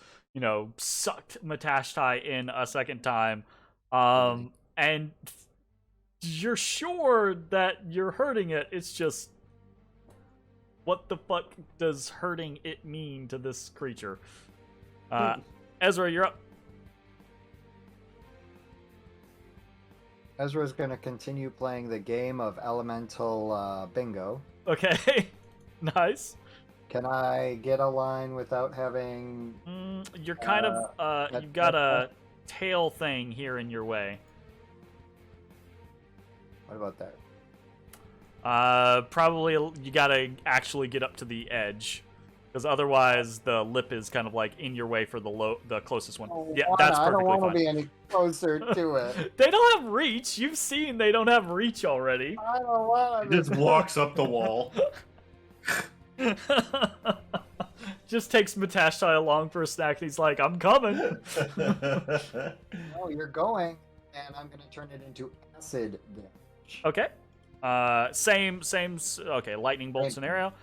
sucked Matashtai in a second time. And you're sure that you're hurting it. It's just, what the fuck does hurting it mean to this creature? Ezra, you're up. Ezra's going to continue playing the game of elemental bingo. Okay. Nice. Can I get a line without having... You're kind of, you've got a tail thing here in your way. What about that? Probably you gotta actually get up to the edge, because otherwise the lip is kind of like in your way for the closest one. Yeah, that's I don't perfectly want to fine. be any closer to it. They don't have reach. You've seen they don't have reach already. I don't want He to. just walks up the wall. Just takes Matashtai along for a snack, and he's like, "I'm coming." Oh, you're going, and I'm going to turn it into acid damage. Okay. Same. Okay, lightning bolt Right. scenario.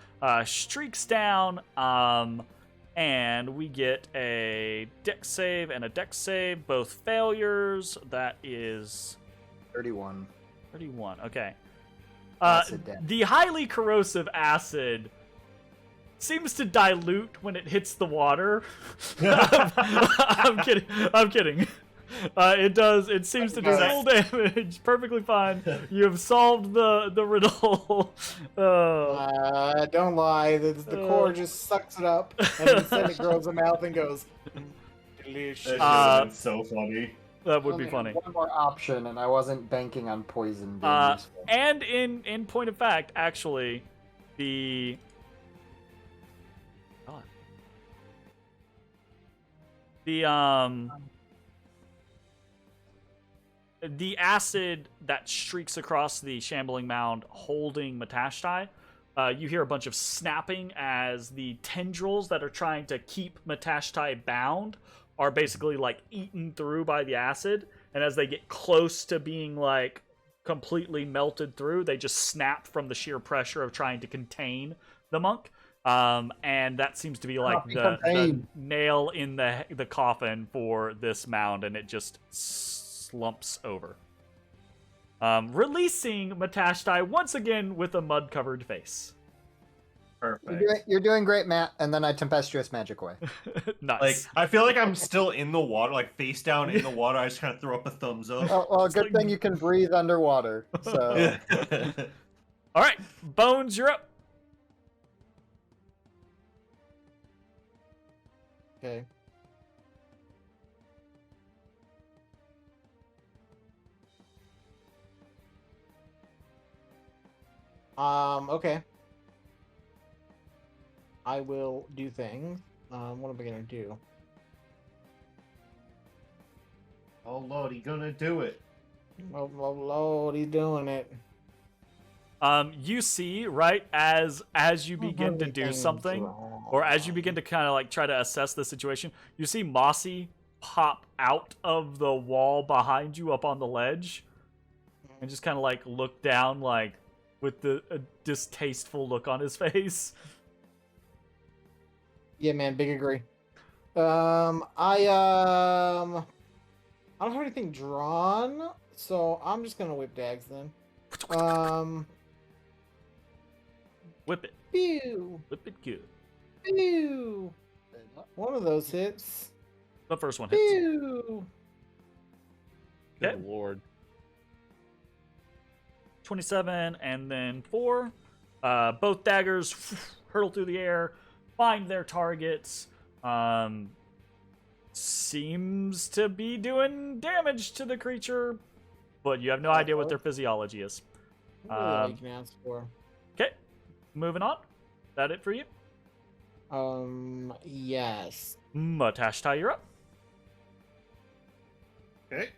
Streaks down. And we get a dex save and a dex save, both failures. That is 31. 31. Okay. Acid damage. The highly corrosive acid seems to dilute when it hits the water. I'm kidding. It does. It seems to do full damage. Perfectly fine. You have solved the riddle. Don't lie. The core just sucks it up, and instead it grows a mouth and goes, delicious. That's so funny. That would Only be funny. One more option, and I wasn't banking on poison being useful. And in point of fact, actually, the the acid that streaks across the shambling mound holding Matashtai, you hear a bunch of snapping as the tendrils that are trying to keep Matashtai bound are basically like eaten through by the acid, and as they get close to being like completely melted through, they just snap from the sheer pressure of trying to contain the monk. And that seems to be like the nail in the coffin for this mound, and it just slumps over. Releasing Matashtai once again with a mud-covered face. Perfect. You're doing great, Matt. And then I tempestuous magic away. Nice. Like, I feel like I'm still in the water, like face down in the water. I just kind of throw up a thumbs up. Oh, well, It's good like- thing you can breathe underwater. So All right, Bones, you're up. Okay. Okay. I will do things. What am I gonna do? Oh Lord, he gonna do it. Oh Lord, he's doing it. You see, right, as you begin to do something, or as you begin to kind of like try to assess the situation, you see Mossy pop out of the wall behind you up on the ledge, and just kind of like look down, like with a distasteful look on his face. Yeah, man, big agree. I don't have anything drawn, so I'm just gonna whip dags then. Whip it, Pew, whip it good. pew. One of those hits. The first one hits. Pew. Good Okay. lord. 27 and then 4. Both daggers hurtle through the air, find their targets. Seems to be doing damage to the creature, but you have no idea what their physiology is. What all you can ask for. Okay, moving on. That it for you? Yes. Matashtai, you're up. Okay.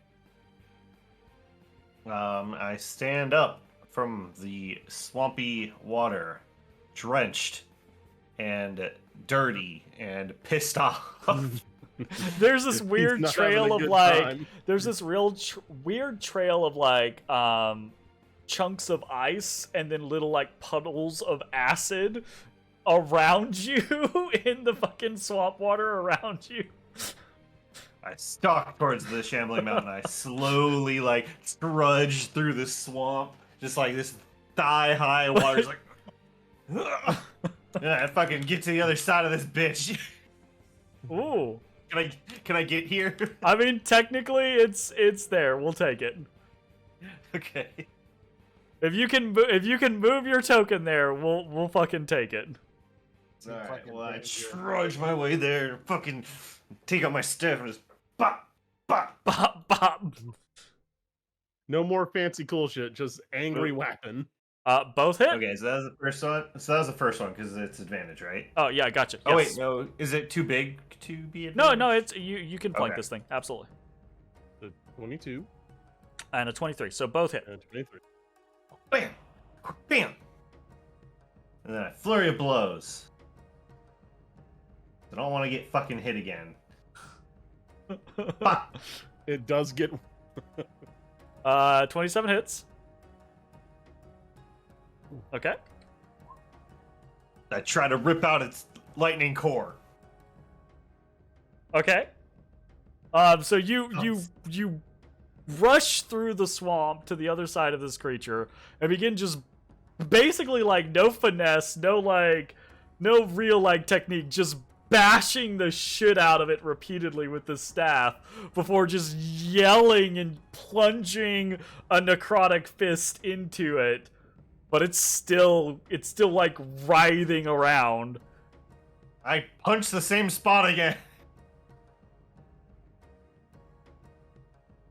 I stand up from the swampy water, drenched and dirty and pissed off. There's this He's weird not having trail a of good like, time. there's this real weird trail of like, chunks of ice and then little like puddles of acid around you in the fucking swamp water around you. I stalk towards the shambling mountain. I slowly like trudge through the swamp, just like this thigh-high water. Just like, yeah, I fucking get to the other side of this bitch. Ooh. Can I get here? I mean, technically, it's there. We'll take it. Okay. If you can move your token there, we'll fucking take it. All right. fucking Well, I danger. trudge my way there and fucking take out my staff and just bop, bop. Bop bop. No more fancy cool shit, just angry whacking. Both hit. Okay, so that was the first one. So that was the first one because it's advantage, right? Oh yeah, gotcha. Oh Yes. wait, no. Is it too big to be No, advantage? no, it's you can flank Okay. this thing absolutely. The 22 And a 23, so both hit. and 23. Bam, bam, and then a flurry of blows. I don't want to get fucking hit again. Bop. It does get 27 hits. Okay. I try to rip out its lightning core. Okay. So you rush through the swamp to the other side of this creature and begin just basically like no finesse, no real like technique, just bashing the shit out of it repeatedly with the staff before just yelling and plunging a necrotic fist into it. But it's still like writhing around. I punch the same spot again.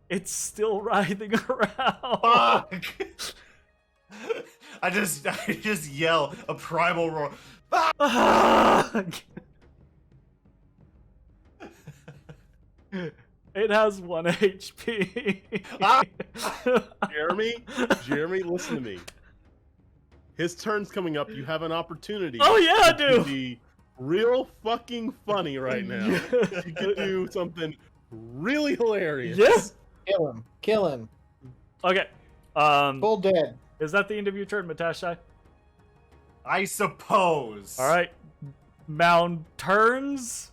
It's still writhing around. Fuck! I just yell a primal roar. It has 1 HP. Jeremy, listen to me. His turn's coming up. You have an opportunity. Oh yeah, I to do. be real fucking funny right now. You can do something really hilarious. Yes. Kill him. Okay. Full dead. Is that the end of your turn, Matashtai? I suppose. All right. Mound turns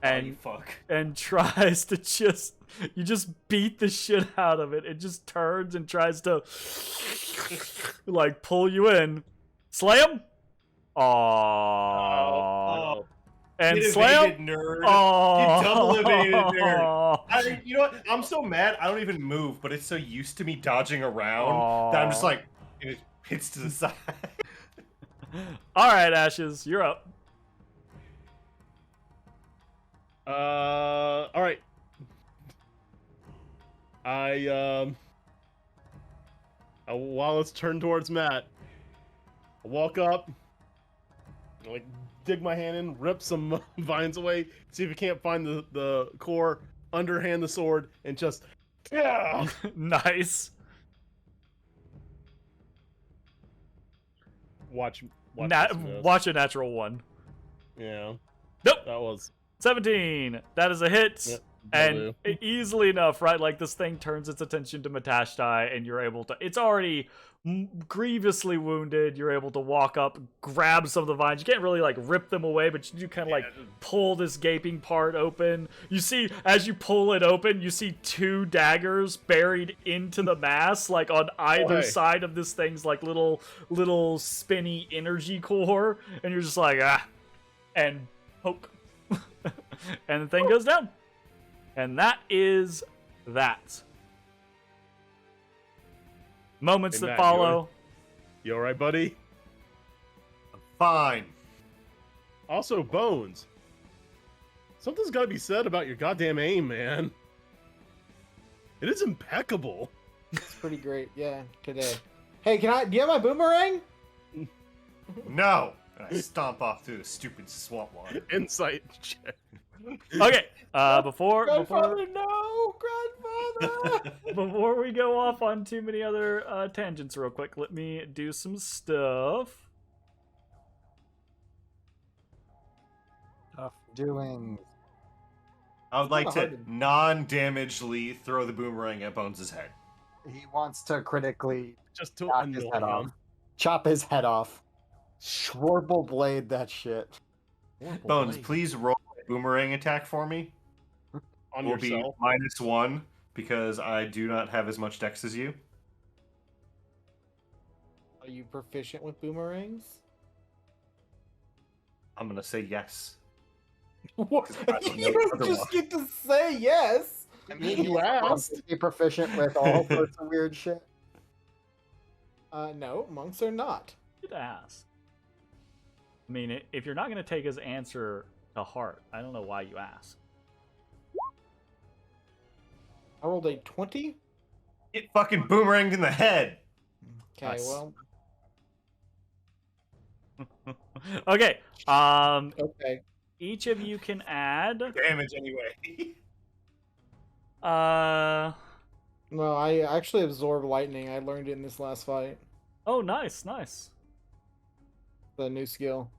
And fuck. and tries to just beat the shit out of it. It just turns and tries to like pull you in. Slam. Oh. And Get slam. evaded, nerd. Oh. You double evaded, nerd. You know what? I'm so mad. I don't even move, but it's so used to me dodging around that I'm just like, It's to the side. All right, Ashes, you're up. All right. While it's turned towards Matt, I walk up, like dig my hand in, rip some vines away, see if I can't find the core, underhand the sword, and just yeah. Nice. Watch this miss. Watch a natural one. Yeah. Nope. That was 17. That is a hit. Yep, And that'll easily enough, right? Like this thing turns its attention to Matashtai, and you're able to. It's already grievously wounded. You're able to walk up, grab some of the vines. You can't really like rip them away, but you do kind of like pull this gaping part open. You see, as you pull it open, you see 2 daggers buried into the mass, like on either hey. side of this thing's like little spinny energy core, and you're just like and poke, and the thing goes down. And that is that. Moments Hey, that Matt, follow. You alright, buddy? Fine. Also, Bones. Something's gotta be said about your goddamn aim, man. It is impeccable. It's pretty great. Yeah, today. Hey, do you have my boomerang? No. And I stomp off through the stupid swamp water. Insight check. Okay, before Grandfather, no! Grandfather! before we go off on too many other tangents real quick, let me do some stuff. Tough doing. I would like Kinda to hard to- non-damagedly throw the boomerang at Bones' head. He wants to critically Just to chop his annoy head off. him. Chop his head off. Schwarble blade that shit. Bones, please roll a boomerang attack for me. On Will be yourself. -1 because I do not have as much dex as you. Are you proficient with boomerangs? I'm gonna say yes. What? I don't know You don't otherwise. just get to say yes. I mean, You asked. Be proficient with all sorts of weird shit. No, monks are not. Good ask. I mean, if you're not going to take his answer to heart, I don't know why you ask. I rolled a 20. Get fucking boomeranged in the head. Okay, Nice. well, Okay, okay. each of you can add. Damage anyway. No, I actually absorb lightning. I learned it in this last fight. Oh, nice, nice. The new skill.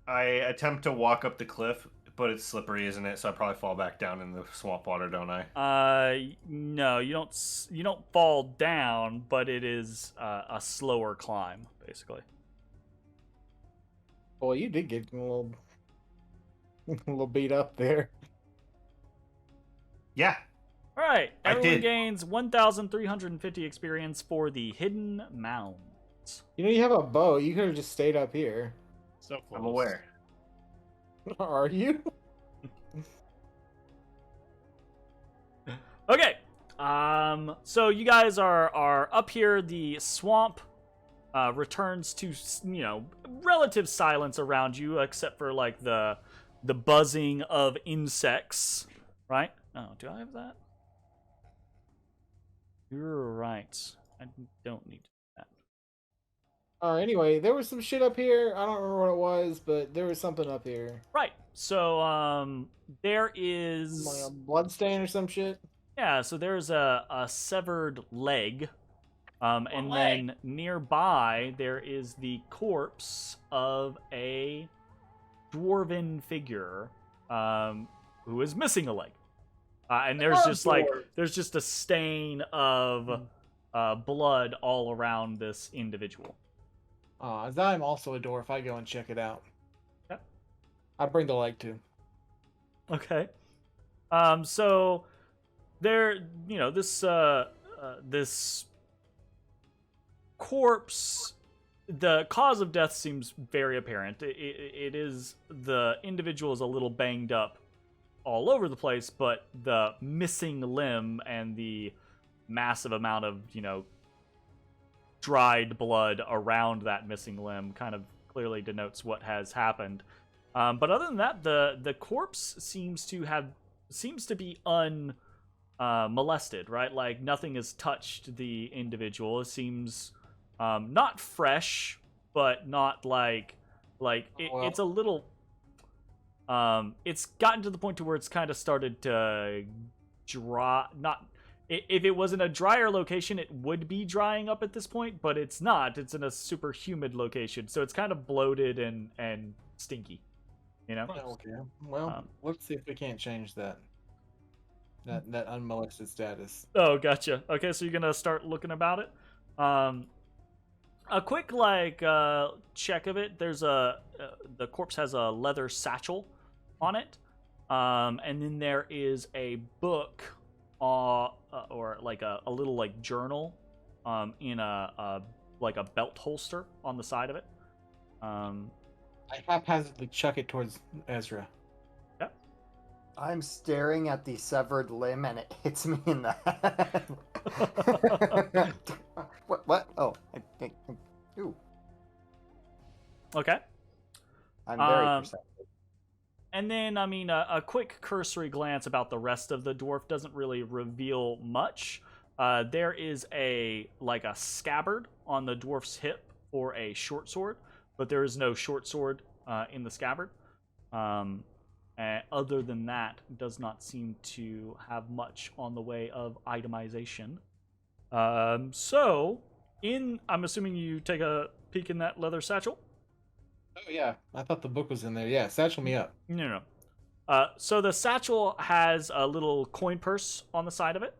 I attempt to walk up the cliff, but it's slippery, isn't it? So I probably fall back down in the swamp water, don't I? No, you don't fall down, but it is a slower climb, basically. Well, you did get a little, a little beat up there. Yeah. All right, I everyone did. gains 1,350 experience for the hidden mound. You know, you have a bow. You could have just stayed up here. So close. I'm aware. Are you? Okay, so you guys are up here. The swamp returns to relative silence around you, except for like the buzzing of insects. Right? Oh, do I have that? You're right. I don't need that. Anyway, there was some shit up here. I don't remember what it was, but there was something up here. Right. So there is Like a bloodstain or some shit. yeah. So there's a severed leg, and leg? then nearby there is the corpse of a dwarven figure, who is missing a leg. And there's just a stain of blood all around this individual. I'm also a dwarf. I go and check it out. Yep. I bring the leg too. Okay. So there, this corpse. The cause of death seems very apparent. It is the individual is a little banged up all over the place, but the missing limb and the massive amount of dried blood around that missing limb kind of clearly denotes what has happened. But other than that, the corpse seems to be molested, right? Like nothing has touched the individual. It seems not fresh, but not it's a little. It's gotten to the point to where it's kind of started to dry. Not if it was in a drier location, it would be drying up at this point, but it's not. It's in a super humid location, so it's kind of bloated and stinky. You know. Okay. Well, let's see if we can't change that unmolested status. Oh, gotcha. Okay, so you're gonna start looking about it. A quick check of it. There's the corpse has a leather satchel on it, and then there is a book, or like a little like journal, in a belt holster on the side of it. I haphazardly chuck it towards Ezra. I'm staring at the severed limb and it hits me in the head. What? Oh. Ooh. Okay. I'm very perceptive. And then, I mean, a quick cursory glance about the rest of the dwarf doesn't really reveal much. There is a scabbard on the dwarf's hip for a short sword, but there is no short sword in the scabbard. Other than that, does not seem to have much on the way of itemization. I'm assuming you take a peek in that leather satchel? Oh yeah, I thought the book was in there. Yeah, satchel me up. No. So the satchel has a little coin purse on the side of it.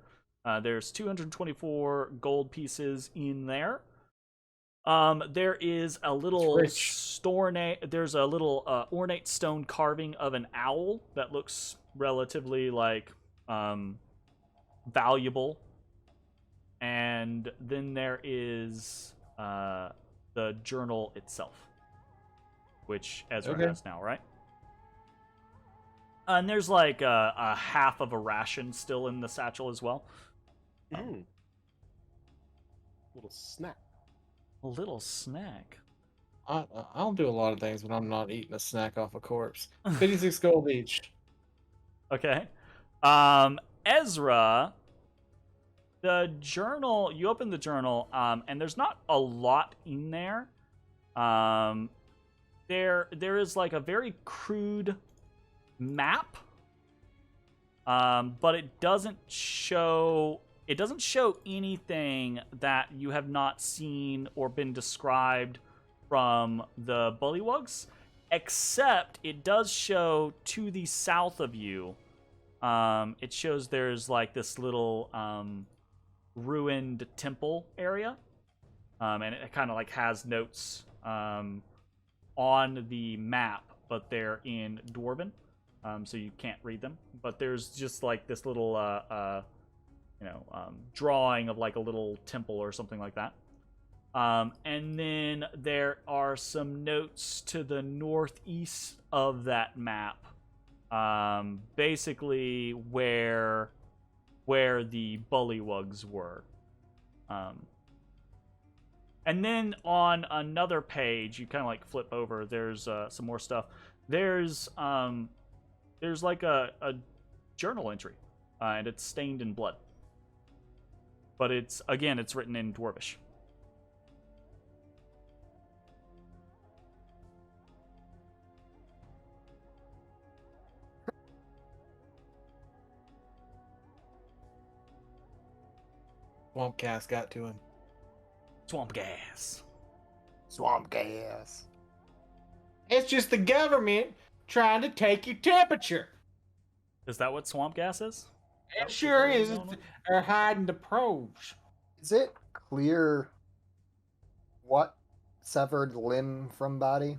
There's 224 gold pieces in there. There is a little there's a little ornate stone carving of an owl that looks relatively valuable. And then there is the journal itself, which Ezra has now, right? And there's a half of a ration still in the satchel as well. Little snack. A little snack. I'll do a lot of things, but I'm not eating a snack off a corpse. 56 gold each. Okay. Ezra, the journal, you open the journal, and there's not a lot in there. There is a very crude map, but it doesn't show anything that you have not seen or been described from the bullywugs, except it does show to the south of you. It shows there's this little ruined temple area, and it kind of has notes on the map, but they're in Dwarven, so you can't read them. But there's just this little drawing of a little temple or something like that. And then there are some notes to the northeast of that map, basically where the bullywugs were. And then on another page, you kind of flip over. There's some more stuff. There's a journal entry, and it's stained in blood. But it's written in Dwarvish. Swamp gas got to him. Swamp gas. Swamp gas. It's just the government trying to take your temperature. Is that what swamp gas is? It sure is. They're hiding the probes. Is it clear what severed limb from body?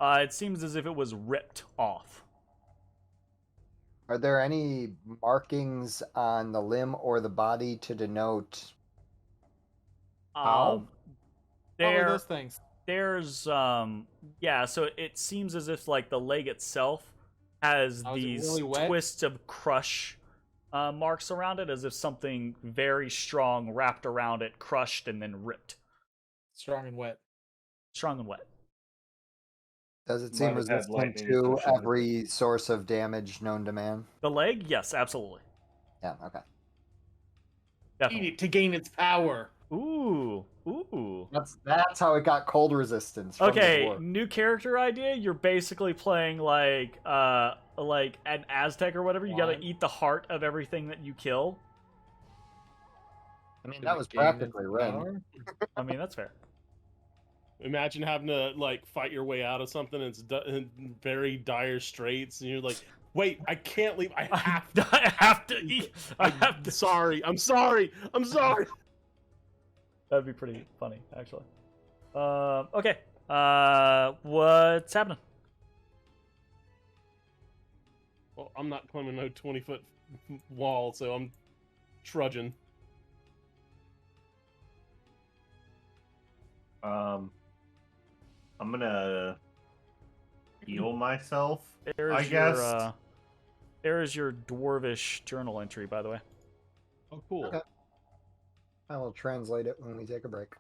It seems as if it was ripped off. Are there any markings on the limb or the body to denote how? What are those things? There's so it seems as if the leg itself has these really twists of crush marks around it, as if something very strong wrapped around it, crushed, and then ripped. Strong and wet. Strong and wet. Does it Might seem have had resistant lightning to associated with every source of damage known to man? The leg, yes, absolutely. Yeah, okay. Eat Definitely. it to gain its power. Ooh. That's how it got cold resistance from the Okay, dwarf. new character idea. You're basically playing like an Aztec or whatever. You gotta Fine. eat the heart of everything that you kill. I mean, To that was gain its practically Ren. power. I mean, that's fair. Imagine having to like fight your way out of something and it's in very dire straits, and you're like, "Wait, I can't leave. I have to. I have to eat. I have to. Sorry. I'm sorry. I'm sorry." That'd be pretty funny, actually. Okay. What's happening? Well, I'm not climbing no 20-foot wall, so I'm trudging. I'm gonna heal myself. There's I guess. there is your dwarvish journal entry, by the way. Oh, cool. Okay. I will translate it when we take a break.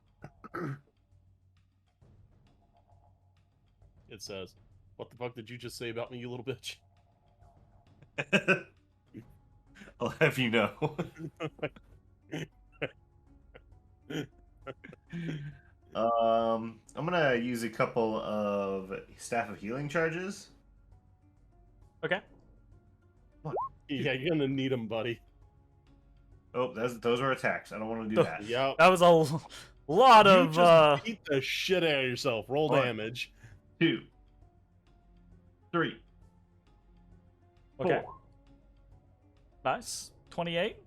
It says, "What the fuck did you just say about me, you little bitch?" I'll have you know. I'm gonna use a couple of Staff of Healing charges. Okay. Yeah, you're gonna need them, buddy. Oh, those are attacks. I don't want to do that. Yep. That was a lot You of just beat the shit out of yourself. Roll One. damage. 2, 3, okay. 4. Nice. 28.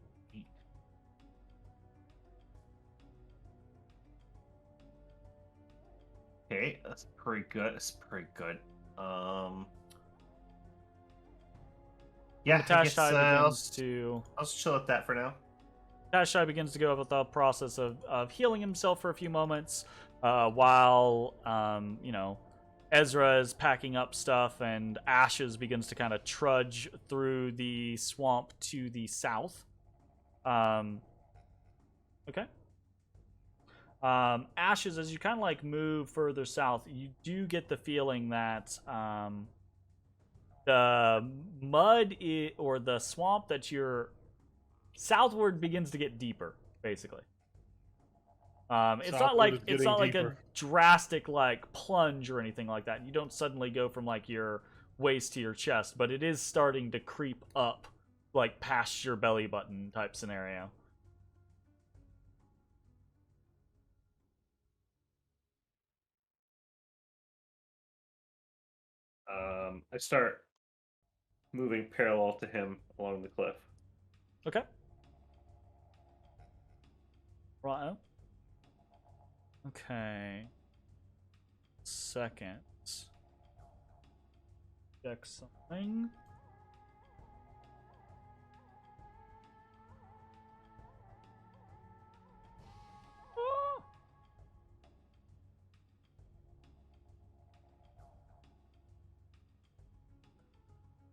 Okay, that's pretty good. That's pretty good. Yeah, I guess I'll just chill at that for now. Matashtai begins to go about the process of healing himself for a few moments, while Ezra is packing up stuff, and Ashes begins to kind of trudge through the swamp to the south. Okay. Ashes, as you kind of like move further south, you do get the feeling that the mud or the swamp that you're southward begins to get deeper, basically. It's not Southward is like getting a deeper. drastic like plunge or anything like that. You don't suddenly go from like your waist to your chest, but it is starting to creep up, like past your belly button type scenario. I start moving parallel to him along the cliff. Okay. Right. Okay. Second. Check something. Ah.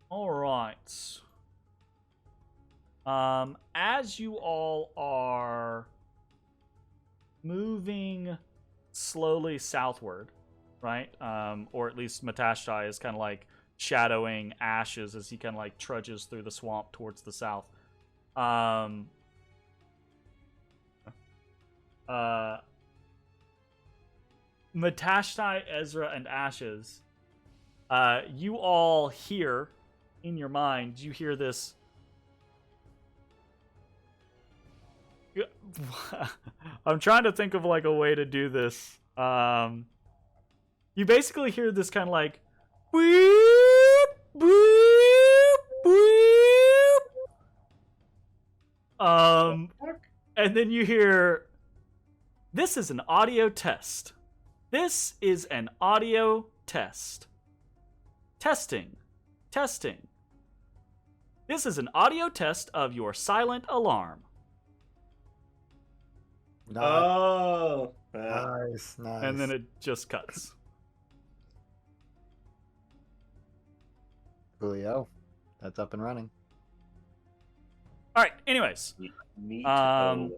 All right. As you all are moving slowly southward, right? Or at least Matashtai is kind of like shadowing Ashes as he kind of like trudges through the swamp towards the south. Matashtai, Ezra, and Ashes, you all hear in your mind, you hear this. I'm trying to think of like a way to do this. You basically hear this kind of like boop, boop, boop. And then you hear, "This is an audio test. This is an audio test. Testing. Testing. This is an audio test of your silent alarm." Oh, Nice. And then it just cuts. Julio, that's up and running. All right. Anyways, neat. Um,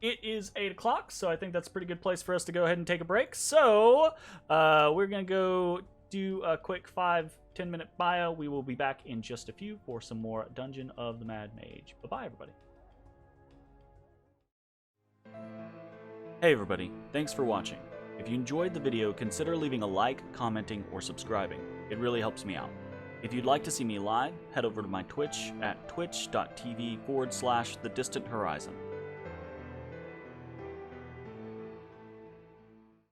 it is 8 o'clock, so I think that's a pretty good place for us to go ahead and take a break. So we're going to go do a quick 5-10 minute bio. We will be back in just a few for some more Dungeon of the Mad Mage. Bye-bye, everybody. Hey, everybody. Thanks for watching. If you enjoyed the video, consider leaving a like, commenting, or subscribing. It really helps me out. If you'd like to see me live, head over to my Twitch at twitch.tv/thedistanthorizon.